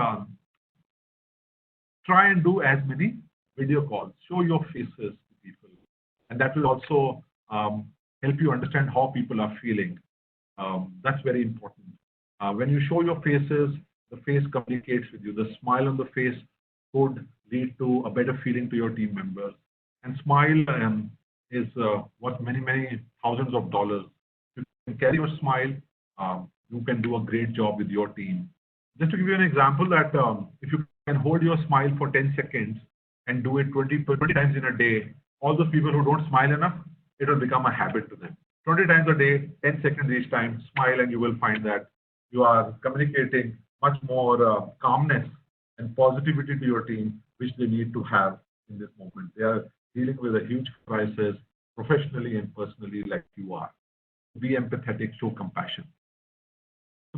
try and do as many video calls. Show your faces to people. And that will also help you understand how people are feeling. That's very important. When you show your faces, the face communicates with you. The smile on the face could lead to a better feeling to your team members. And smile is worth many, many thousands of dollars. can carry your smile, you can do a great job with your team. Just to give you an example that if you can hold your smile for 10 seconds and do it 20 times in a day, all those people who don't smile enough, it will become a habit to them. 20 times a day, 10 seconds each time, smile, and you will find that you are communicating much more calmness and positivity to your team, which they need to have in this moment. They are dealing with a huge crisis professionally and personally like you are. Be empathetic, show compassion.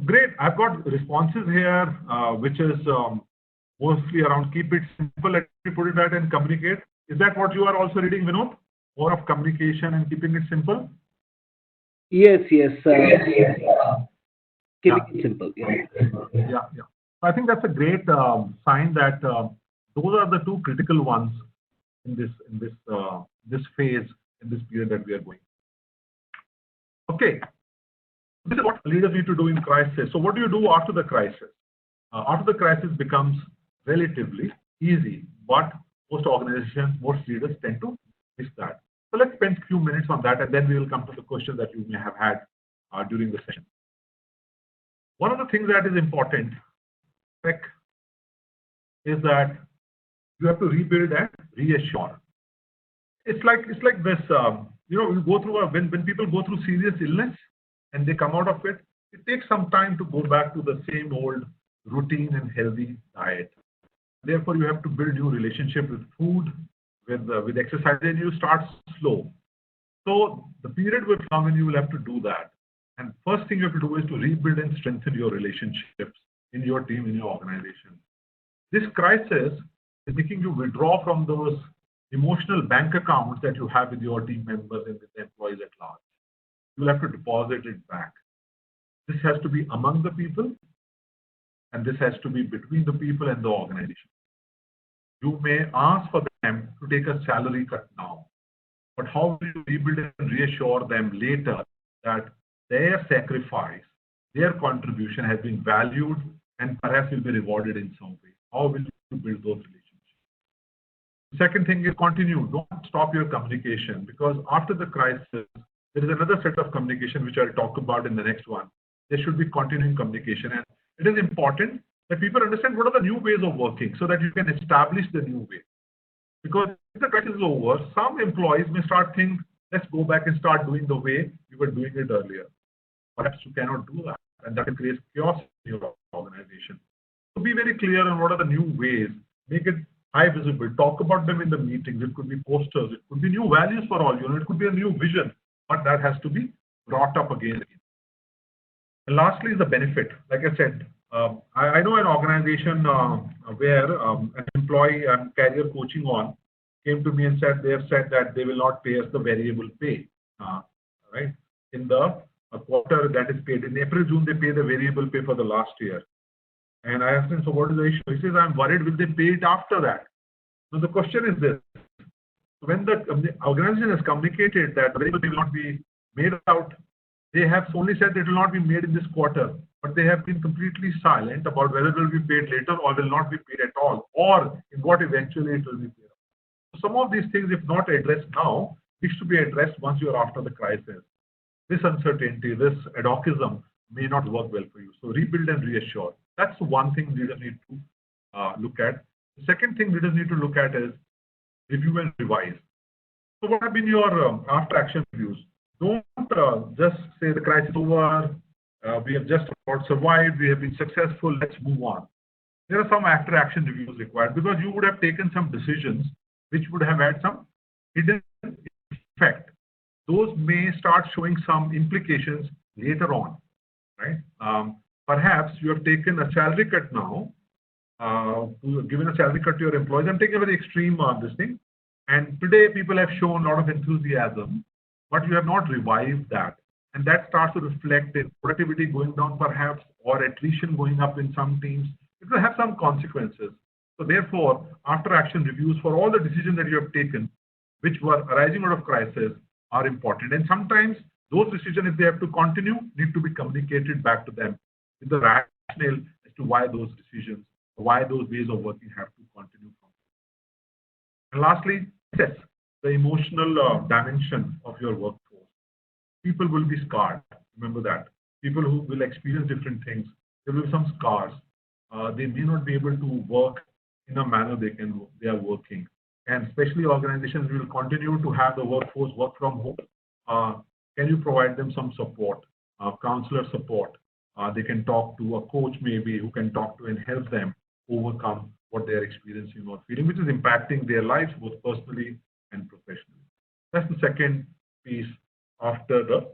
Great. I've got responses here, which is mostly around keep it simple, let me put it that, and communicate. Is that what you are also reading, Vinod? More of communication and keeping it simple? Yes. Keeping it simple. Yeah. I think that's a great sign that those are the two critical ones in this phase, in this period that we are going. Okay. This is what leaders need to do in crisis. So what do you do after the crisis? After the crisis becomes relatively easy, but most organizations, most leaders tend to miss that. So let's spend a few minutes on that, and then we will come to the questions that you may have had during the session. One of the things that is important is that you have to rebuild and reassure. It's like this. You go through when people go through serious illness and they come out of it, it takes some time to go back to the same old routine and healthy diet. Therefore, you have to build new relationship with food, with exercise, and you start slow. So the period will come when you will have to do that. And first thing you have to do is to rebuild and strengthen your relationships in your team, in your organization. This crisis is making you withdraw from those emotional bank accounts that you have with your team members and with the employees at large. You will have to deposit it back. This has to be among the people, and this has to be between the people and the organization. You may ask for them to take a salary cut now, but how will you rebuild and reassure them later that their sacrifice, their contribution has been valued and perhaps will be rewarded in some way? How will you build those relationships? The second thing is continue. Don't stop your communication, because after the crisis, there is another set of communication which I'll talk about in the next one. There should be continuing communication, and it is important that people understand what are the new ways of working so that you can establish the new way. Because if the crisis is over, some employees may start thinking, let's go back and start doing the way we were doing it earlier. Perhaps you cannot do that, and that creates chaos in your organization. So be very clear on what are the new ways. Make it high visible. Talk about them in the meetings. It could be posters. It could be new values for all. It could be a new vision, but that has to be brought up again. And lastly is the benefit. Like I said, I know an organization where an employee I'm career coaching on came to me and said they have said that they will not pay us the variable pay, right? In the quarter that is paid in April, June, they pay the variable pay for the last year. And I asked him, so what is the issue? He says, I'm worried, will they pay it after that? So the question is this: when the organization has communicated that the variable pay will not be made out, they have only said it will not be made in this quarter, but they have been completely silent about whether it will be paid later or will not be paid at all, or in what eventually it will be paid. Some of these things, if not addressed now, needs to be addressed once you are after the crisis. This uncertainty, this ad hocism may not work well for you. So rebuild and reassure. That's one thing leaders need to look at. The second thing leaders need to look at is review and revise. So what have been your after action reviews? Don't just say the crisis is over, we have just about survived, we have been successful, let's move on. There are some after action reviews required, because you would have taken some decisions which would have had some hidden effect. Those may start showing some implications later on, right? Perhaps you have taken a salary cut now, given a salary cut to your employees. I'm taking a very extreme this thing. And today people have shown a lot of enthusiasm, but you have not revived that. And that starts to reflect in productivity going down perhaps, or attrition going up in some teams. It will have some consequences. So therefore, after action reviews for all the decisions that you have taken, which were arising out of crisis, are important. And sometimes those decisions, if they have to continue, need to be communicated back to them with the rationale as to why those decisions, why those ways of working have to continue. And lastly, assess the emotional dimension of your workforce. People will be scarred. Remember that. People who will experience different things, there will be some scars. They may not be able to work in a manner they are working. And especially organizations will continue to have the workforce work from home. Can you provide them some support, counselor support? They can talk to a coach maybe who can talk to and help them overcome what they're experiencing or feeling, which is impacting their lives both personally and professionally. That's the second piece after the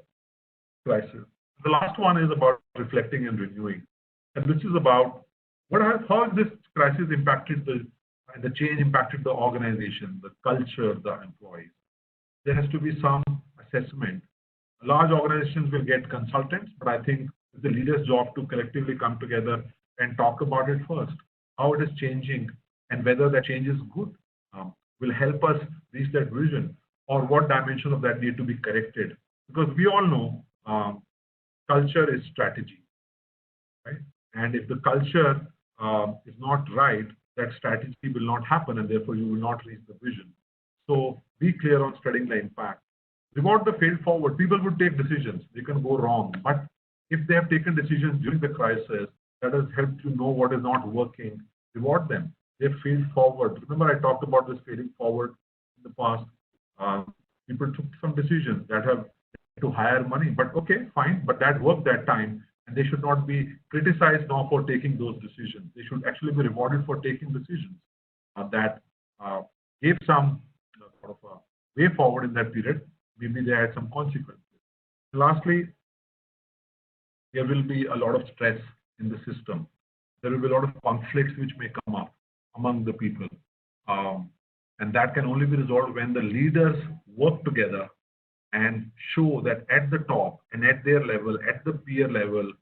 crisis. The last one is about reflecting and renewing, and this is about how has this crisis impacted the change impacted the organization, the culture, the employees. There has to be some assessment. Large organizations will get consultants, but I think it's the leader's job to collectively come together and talk about it first, how it is changing and whether that change is good, will help us reach that vision, or what dimensions of that need to be corrected. Because we all know culture is strategy, right? And if the culture is not right, that strategy will not happen, and therefore you will not reach the vision. So be clear on spreading the impact. Reward the fail forward. People would take decisions. They can go wrong. But if they have taken decisions during the crisis that has helped you know what is not working, reward them. They failed forward. Remember, I talked about this failing forward in the past. People took some decisions that have to hire money, but okay, fine, but that worked that time, and they should not be criticized now for taking those decisions. They should actually be rewarded for taking decisions that gave some sort of a way forward in that period. Maybe they had some consequences. Lastly, there will be a lot of stress in the system. There will be a lot of conflicts which may come up among the people. And that can only be resolved when the leaders work together and show that at the top and at their level, at the peer level,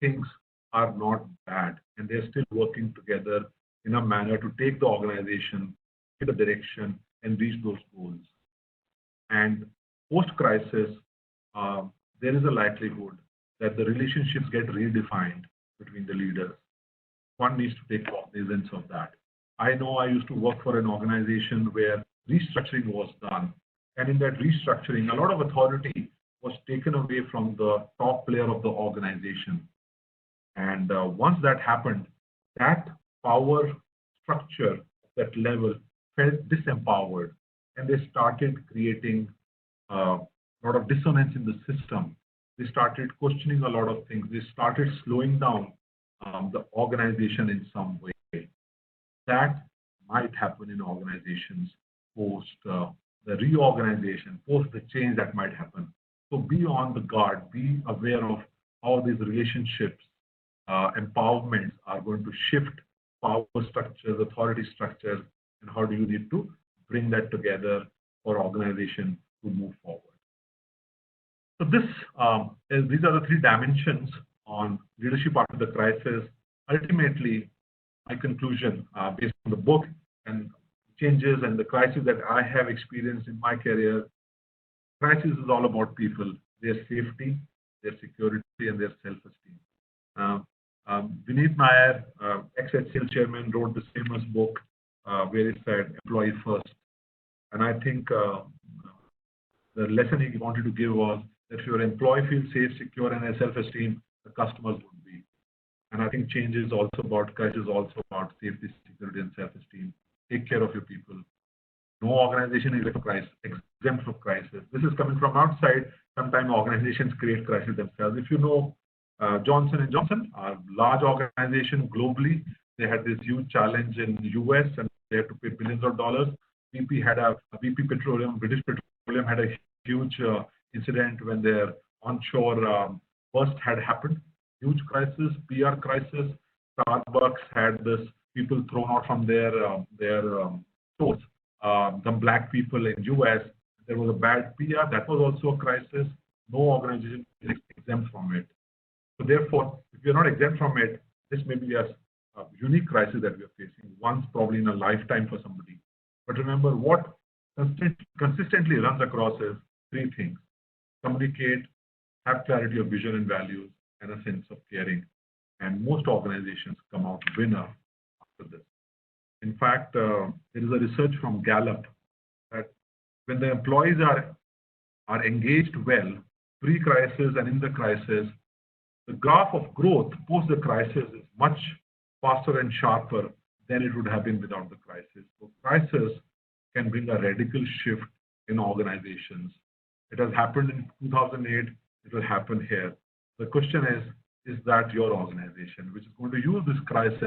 things are not bad. And they're still working together in a manner to take the organization in the direction and reach those goals. And post-crisis, there is a likelihood that the relationships get redefined between the leaders. One needs to take cognizance of that. I know I used to work for an organization where restructuring was done. And in that restructuring, a lot of authority was taken away from the top player of the organization. And once that happened, that power structure, that level, felt disempowered. And they started creating a lot of dissonance in the system. They started questioning a lot of things. They started slowing down the organization in some way. That might happen in organizations post the reorganization, post the change that might happen. So be on the guard, be aware of how these relationships, empowerments are going to shift power structures, authority structures, and how do you need to bring that together for organization to move forward. So these are the three dimensions on leadership after the crisis. Ultimately, my conclusion based on the book and changes and the crisis that I have experienced in my career, crisis is all about people, their safety, their security, and their self-esteem. Vineet Nair, ex-HCL chairman, wrote the famous book where he said, employee first. And I think the lesson he wanted to give was that if your employee feels safe, secure, and has self-esteem, the customers would be. And I think change is also about, crisis is also about safety, security, and self-esteem. Take care of your people. No organization is exempt from crisis. This is coming from outside. Sometimes organizations create crisis themselves. If you know Johnson & Johnson, a large organization globally, they had this huge challenge in the US and they had to pay billions of dollars. BP Petroleum, British Petroleum had a huge incident when their onshore burst had happened. Huge crisis, PR crisis. Starbucks had this people thrown out from their stores. Some black people in US, there was a bad PR. That was also a crisis. No organization is exempt from it. So therefore, if you're not exempt from it, this may be a unique crisis that we are facing, once probably in a lifetime for somebody. But remember, what consistently runs across is three things: communicate, have clarity of vision and values, and a sense of caring. And most organizations come out winner after this. In fact, there is a research from Gallup that when the employees are engaged well pre-crisis and in the crisis, the graph of growth post the crisis is much faster and sharper than it would have been without the crisis. So crisis can bring a radical shift in organizations. It has happened in 2008, it will happen here. The question is that your organization, which is going to use this crisis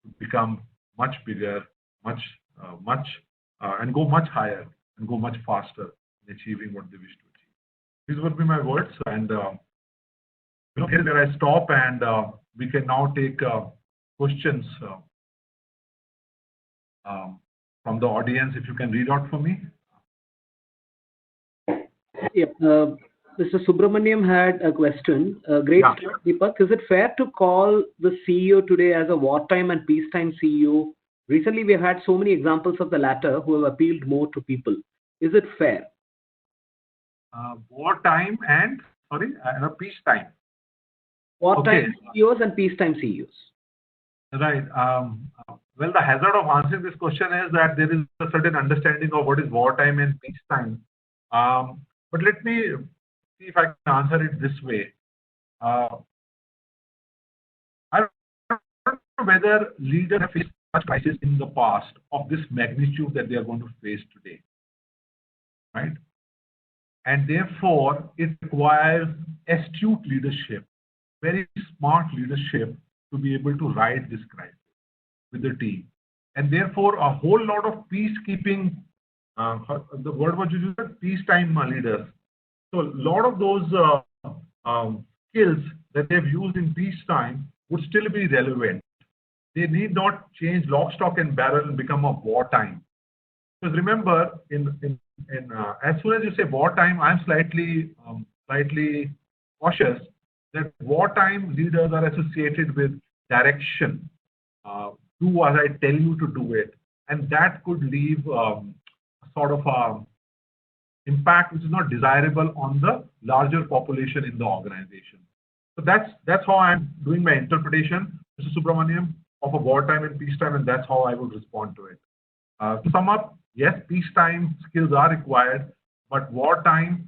to become much bigger, and go much higher and go much faster in achieving what they wish to achieve. These would be my words, and here where I stop, and we can now take questions from the audience. If you can read out for me. Yeah, Mr. Subramaniam had a question. Great start, Deepak. Is it fair to call the CEO today as a wartime and peacetime CEO? Recently, we have had so many examples of the latter who have appealed more to people. Is it fair? Wartime and, sorry, peacetime. Wartime CEOs and peacetime CEOs. Right. Well, the hazard of answering this question is that there is a certain understanding of what is wartime and peacetime. But let me see if I can answer it this way. I don't know whether leaders have faced such crisis in the past of this magnitude that they are going to face today, right? And therefore, it requires astute leadership, very smart leadership to be able to ride this crisis with the team. And therefore, a whole lot of peacekeeping, the word was used, peacetime leaders. So a lot of those skills that they've used in peacetime would still be relevant. They need not change lock, stock, and barrel and become a wartime. Because remember, as soon as you say wartime, I'm slightly cautious that wartime leaders are associated with direction. Do as I tell you to do it, and that could leave a sort of impact which is not desirable on the larger population in the organization. So that's how I'm doing my interpretation, Mr. Subramaniam, of a wartime and peacetime, and that's how I would respond to it. To sum up, yes, peacetime skills are required, but wartime,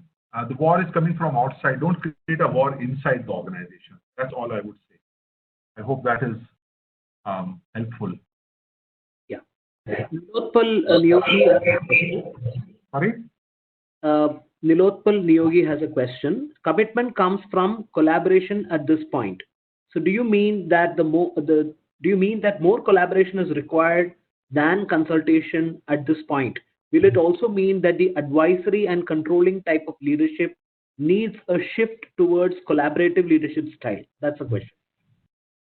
the war is coming from outside. Don't create a war inside the organization. That's all I would say. I hope that is helpful. Yeah. Nilotpal Niyogi. Sorry? Nilotpal Niyogi has a question. Commitment comes from collaboration at this point. So do you mean that more collaboration is required than consultation at this point? Will it also mean that the advisory and controlling type of leadership needs a shift towards collaborative leadership style? That's a question.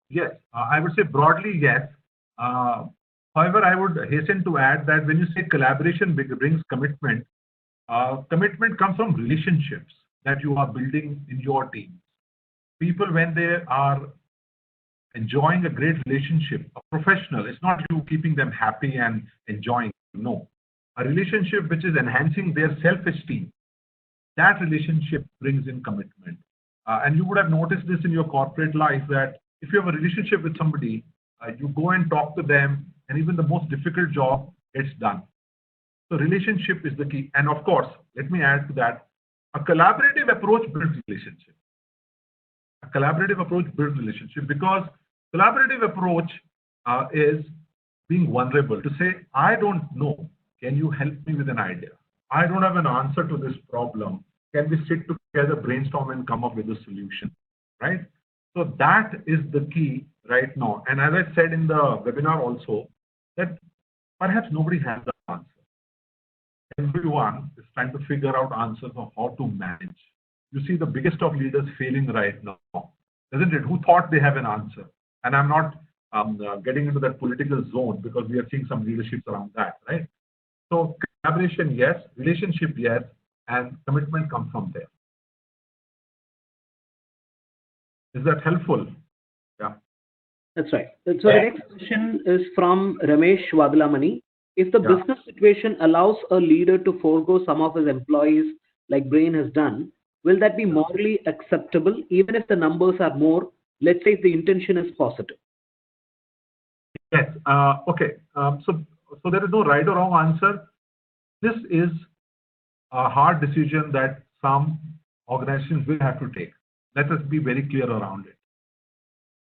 Yes, I would say broadly yes. However, I would hasten to add that when you say collaboration brings commitment, commitment comes from relationships that you are building in your team. People, when they are enjoying a great relationship, a professional, it's not you keeping them happy and enjoying. No. A relationship which is enhancing their self-esteem, that relationship brings in commitment. And you would have noticed this in your corporate life that if you have a relationship with somebody, you go and talk to them, and even the most difficult job gets done. So relationship is the key. And of course, let me add to that, a collaborative approach builds relationship. A collaborative approach builds relationship because collaborative approach is being vulnerable to say, I don't know. Can you help me with an idea? I don't have an answer to this problem. Can we sit together, brainstorm, and come up with a solution, right? So that is the key right now. And as I said in the webinar also, that perhaps nobody has the answer. Everyone is trying to figure out answers of how to manage. You see the biggest of leaders failing right now, isn't it? Who thought they have an answer? And I'm not getting into that political zone because we are seeing some leaderships around that, right? So collaboration, yes. Relationship, yes. And commitment comes from there. Is that helpful? Yeah. That's right. So the next question is from Ramesh Vadalamani. If the business situation allows a leader to forego some of his employees, like Brain has done, will that be morally acceptable, even if the numbers are more, let's say if the intention is positive? Yes. Okay. So there is no right or wrong answer. This is a hard decision that some organizations will have to take. Let us be very clear around it.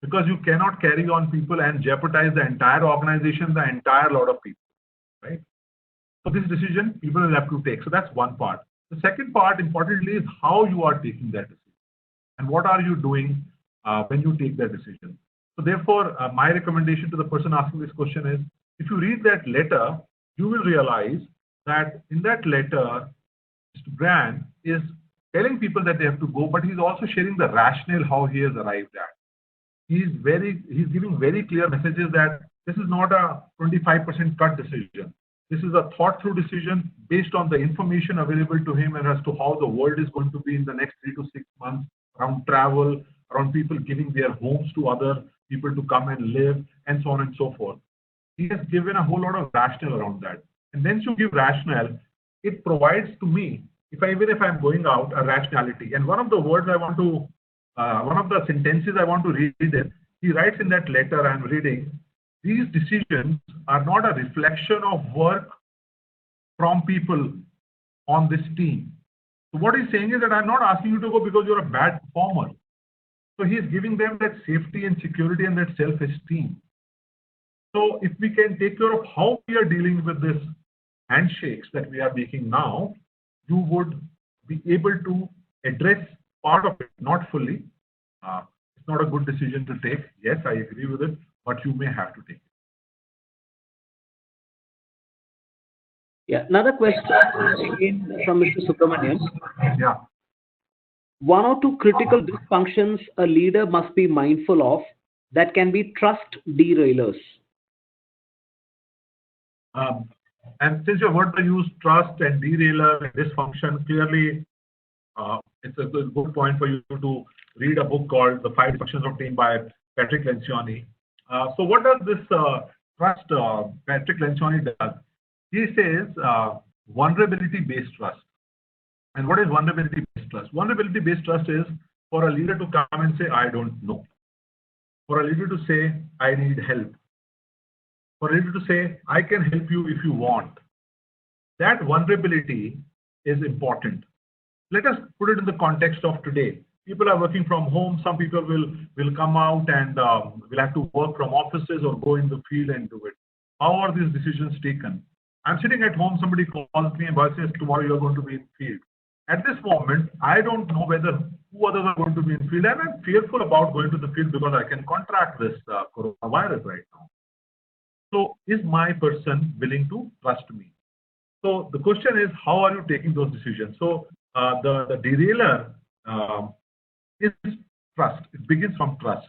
Because you cannot carry on people and jeopardize the entire organization, the entire lot of people, right? So this decision people will have to take. So that's one part. The second part, importantly, is how you are taking that decision and what are you doing when you take that decision. So therefore, my recommendation to the person asking this question is, if you read that letter, you will realize that in that letter, Mr. Brand is telling people that they have to go, but he's also sharing the rationale how he has arrived at. He's giving very clear messages that this is not a 25% cut decision. This is a thought through decision based on the information available to him and as to how the world is going to be in the next 3 to 6 months, around travel, around people giving their homes to other people to come and live, and so on and so forth. He has given a whole lot of rationale around that. And once you give rationale, it provides to me, even if I'm going out, a rationality. And one of the words I want to, one of the sentences I want to read is, he writes in that letter I'm reading, these decisions are not a reflection of work from people on this team. So what he's saying is that I'm not asking you to go because you're a bad performer. So he's giving them that safety and security and that self-esteem. So if we can take care of how we are dealing with this handshakes that we are making now, you would be able to address part of it, not fully. It's not a good decision to take. Yes, I agree with it, but you may have to take it. Yeah, another question again from Mr. Subramanian. Yeah. One or two critical dysfunctions a leader must be mindful of that can be trust derailers. And since your words are used, trust and derailer and dysfunction, clearly it's a good point for you to read a book called The 5 Dysfunctions of Team by Patrick Lencioni. So what does this trust Patrick Lencioni does? He says vulnerability-based trust. And what is vulnerability-based trust? Vulnerability-based trust is for a leader to come and say, I don't know. For a leader to say, I need help. For a leader to say, I can help you if you want. That vulnerability is important. Let us put it in the context of today. People are working from home. Some people will come out and will have to work from offices or go in the field and do it. How are these decisions taken? I'm sitting at home, somebody calls me and says, tomorrow you're going to be in the field. At this moment, I don't know whether who others are going to be in the field, and I'm fearful about going to the field because I can contract this coronavirus right now. So is my person willing to trust me? So the question is, how are you taking those decisions? So the derailer is trust. It begins from trust.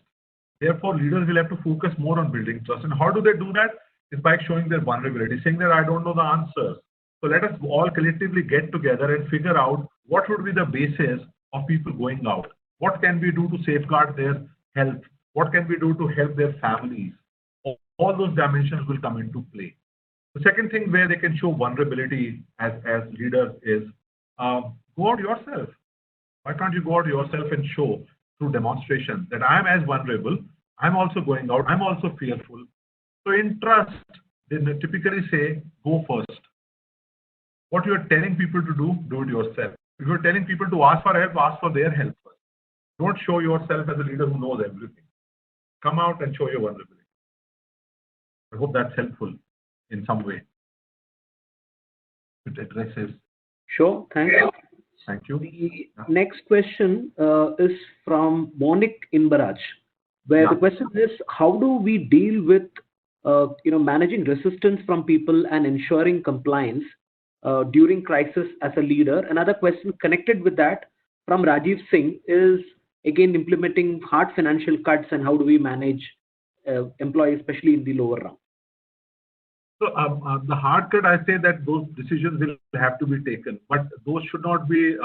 Therefore, leaders will have to focus more on building trust. And how do they do that? Is by showing their vulnerability, saying that I don't know the answers. So let us all collectively get together and figure out what would be the basis of people going out. What can we do to safeguard their health? What can we do to help their families? All those dimensions will come into play. The second thing where they can show vulnerability as leaders is go out yourself. Why can't you go out yourself and show through demonstration that I'm as vulnerable, I'm also going out, I'm also fearful. So in trust, they typically say, go first. What you're telling people to do it yourself. If you're telling people to ask for help, ask for their help first. Don't show yourself as a leader who knows everything. Come out and show your vulnerability. I hope that's helpful in some way. It addresses. Sure, thanks. Thank you. The next question is from Monik Inbaraj, where the question is, how do we deal with managing resistance from people and ensuring compliance during crisis as a leader? Another question connected with that from Rajiv Singh is, again, implementing hard financial cuts and how do we manage employees, especially in the lower round? So the hard cut, I say that those decisions will have to be taken, but those should not be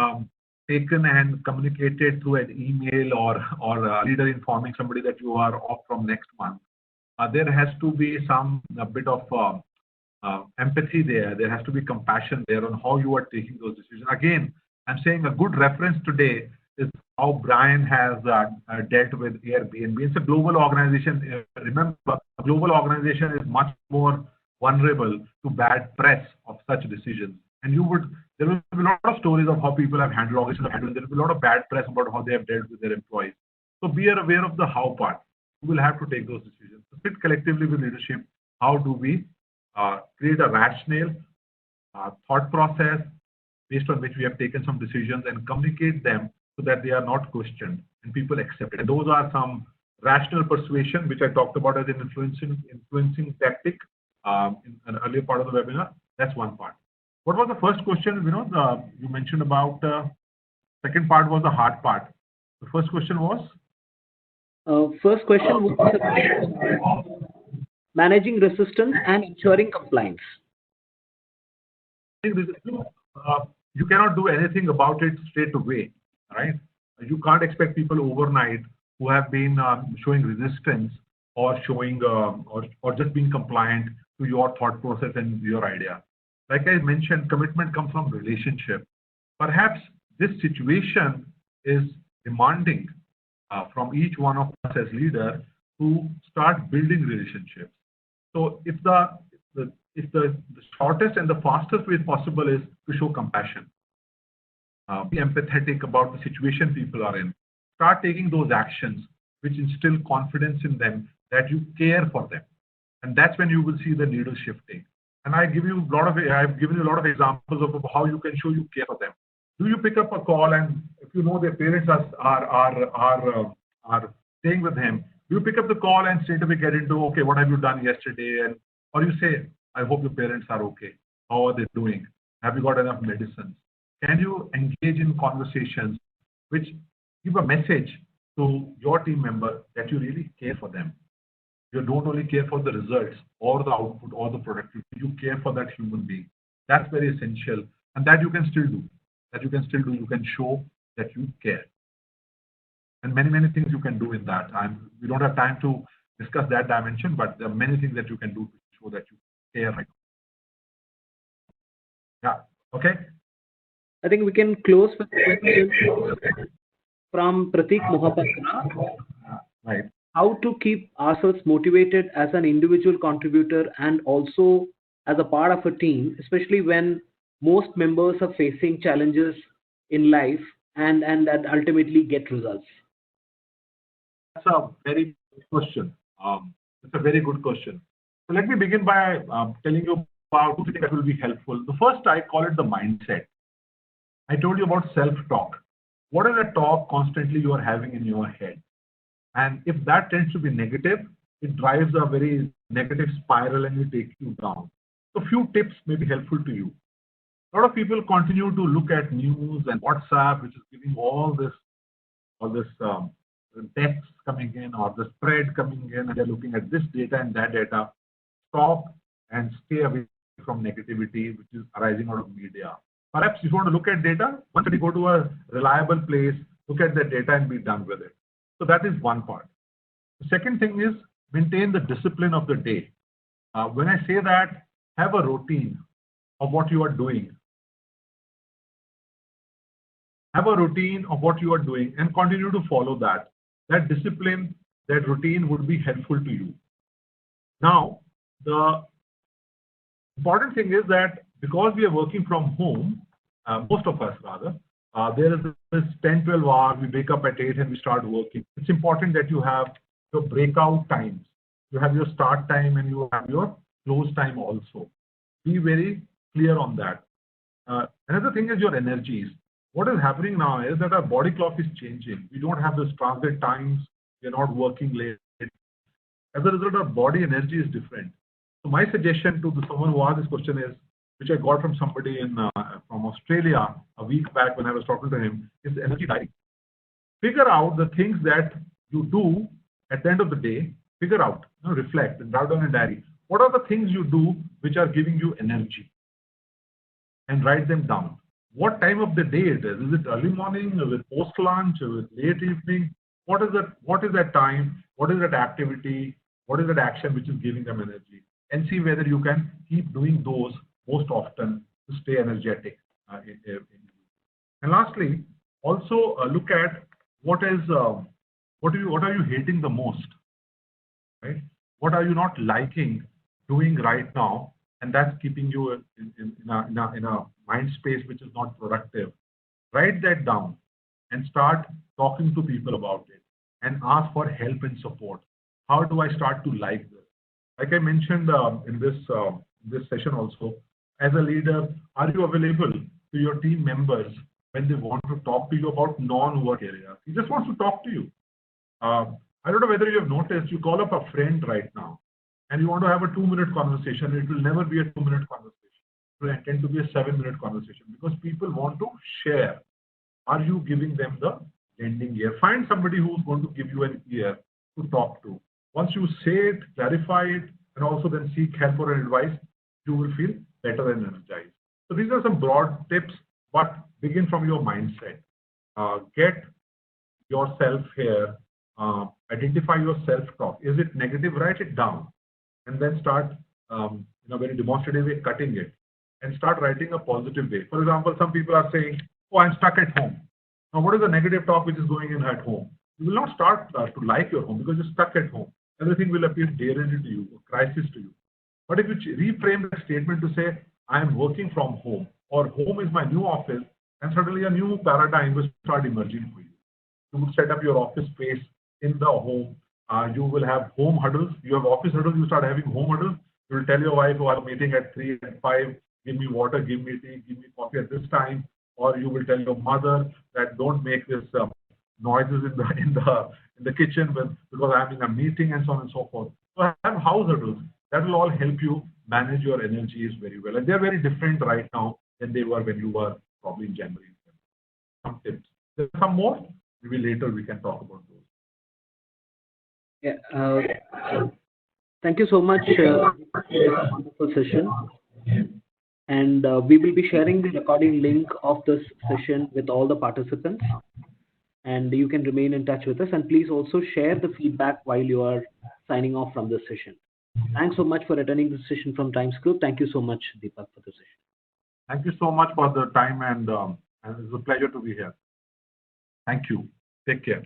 taken and communicated through an email or a leader informing somebody that you are off from next month. There has to be a bit of empathy there. There has to be compassion there on how you are taking those decisions. Again, I'm saying a good reference today is how Brian has dealt with Airbnb. It's a global organization. Remember, a global organization is much more vulnerable to bad press of such decisions. And there will be a lot of stories of how people have handled organizations, there will be a lot of bad press about how they have dealt with their employees. So be aware of the how part. You will have to take those decisions. So sit collectively with leadership. How do we create a rational thought process based on which we have taken some decisions and communicate them so that they are not questioned and people accept it. And those are some rational persuasion, which I talked about as an influencing tactic in an earlier part of the webinar. That's one part. What was the first question, Vinod? You mentioned about second part was the hard part. The first question was? First question was managing resistance and ensuring compliance. You cannot do anything about it straight away, right? You can't expect people overnight who have been showing resistance or showing or just being compliant to your thought process and your idea. Like I mentioned, commitment comes from relationship. Perhaps this situation is demanding from each one of us as leaders to start building relationships. So if the shortest and the fastest way possible is to show compassion, be empathetic about the situation people are in, start taking those actions which instill confidence in them that you care for them, and that's when you will see the needle shifting. And I've given you a lot of examples of how you can show you care for them. Do you pick up a call, and if you know their parents are staying with him, you pick up the call and straight away get into, okay, what have you done yesterday? And or you say, I hope your parents are okay. How are they doing? Have you got enough medicines? Can you engage in conversations which give a message to your team member that you really care for them? You don't only care for the results or the output or the productivity, you care for that human being. That's very essential, and that you can still do. You can show that you care. And many things you can do in that. We don't have time to discuss that dimension, but there are many things that you can do to show that you care right now. Yeah, okay? I think we can close with questions from Pratik Mohapatra. Right. How to keep ourselves motivated as an individual contributor and also as a part of a team, especially when most members are facing challenges in life and that ultimately get results? That's a very good question. It's a very good question. So let me begin by telling you about two things that will be helpful. The first, I call it the mindset. I told you about self-talk. What is the talk constantly you are having in your head? And if that tends to be negative, it drives a very negative spiral and will take you down. So a few tips may be helpful to you. A lot of people continue to look at news and WhatsApp, which is giving all this text coming in or the spread coming in, and they're looking at this data and that data. Stop and stay away from negativity, which is arising out of media. Perhaps if you want to look at data, once you go to a reliable place, look at the data and be done with it. So that is one part. The second thing is maintain the discipline of the day. When I say that, have a routine of what you are doing. Have a routine of what you are doing and continue to follow that. That discipline, that routine would be helpful to you. Now, the important thing is that because we are working from home, most of us rather, there is this 10, 12 hours, we wake up at 8 and we start working. It's important that you have your breakout times. You have your start time and you have your close time also. Be very clear on that. Another thing is your energies. What is happening now is that our body clock is changing. We don't have those transit times. We're not working late. As a result, our body energy is different. So my suggestion to someone who asked this question is, which I got from somebody from Australia a week back when I was talking to him, is energy diary. Figure out the things that you do at the end of the day. Figure out, reflect, and write down a diary. What are the things you do which are giving you energy? And write them down. What time of the day it is? Is it early morning? Is it post lunch? Is it late evening? What is that? What is that time? What is that activity? What is that action which is giving them energy? And see whether you can keep doing those most often to stay energetic. And lastly, also look at what are you hating the most, right? What are you not liking doing right now, and that's keeping you in a mind space which is not productive, write that down and start talking to people about it and ask for help and support. How do I start to like this? Like I mentioned in this session also, as a leader, are you available to your team members when they want to talk to you about non-work areas? He just wants to talk to you. I don't know whether you have noticed, you call up a friend right now and you want to have a 2-minute conversation. It will never be a 2-minute conversation. It will tend to be a 7-minute conversation because people want to share. Are you giving them the lending ear? Find somebody who's going to give you an ear to talk to. Once you say it, clarify it, and also then seek help or advice, you will feel better and energized. So these are some broad tips, but begin from your mindset. Get yourself here, identify your self-talk. Is it negative? Write it down, and then start in a very demonstrative way cutting it, and start writing a positive way. For example, some people are saying, "Oh, I'm stuck at home." Now, what is the negative talk which is going in at home? You will not start to like your home because you're stuck at home. Everything will appear danger to you, or crisis to you. But if you reframe the statement to say, "I am working from home," or "home is my new office," and suddenly a new paradigm will start emerging for you. You would set up your office space in the home. You will have home huddles. You have office huddles. You start having home huddles. You will tell your wife, "Oh, I'm meeting at 3 and 5. Give me water, give me tea, give me coffee at this time." Or you will tell your mother that don't make this noises in the kitchen because I'm in a meeting, and so on and so forth. So have house huddles. That will all help you manage your energies very well. And they're very different right now than they were when you were probably in January. Some tips. There's some more. Maybe later we can talk about those. Yeah. Thank you so much for this wonderful session. And we will be sharing the recording link of this session with all the participants. And you can remain in touch with us. And please also share the feedback while you are signing off from this session. Thanks so much for attending this session from Times Group. Thank you so much, Deepak, for the session. Thank you so much for the time, and it's a pleasure to be here. Thank you. Take care.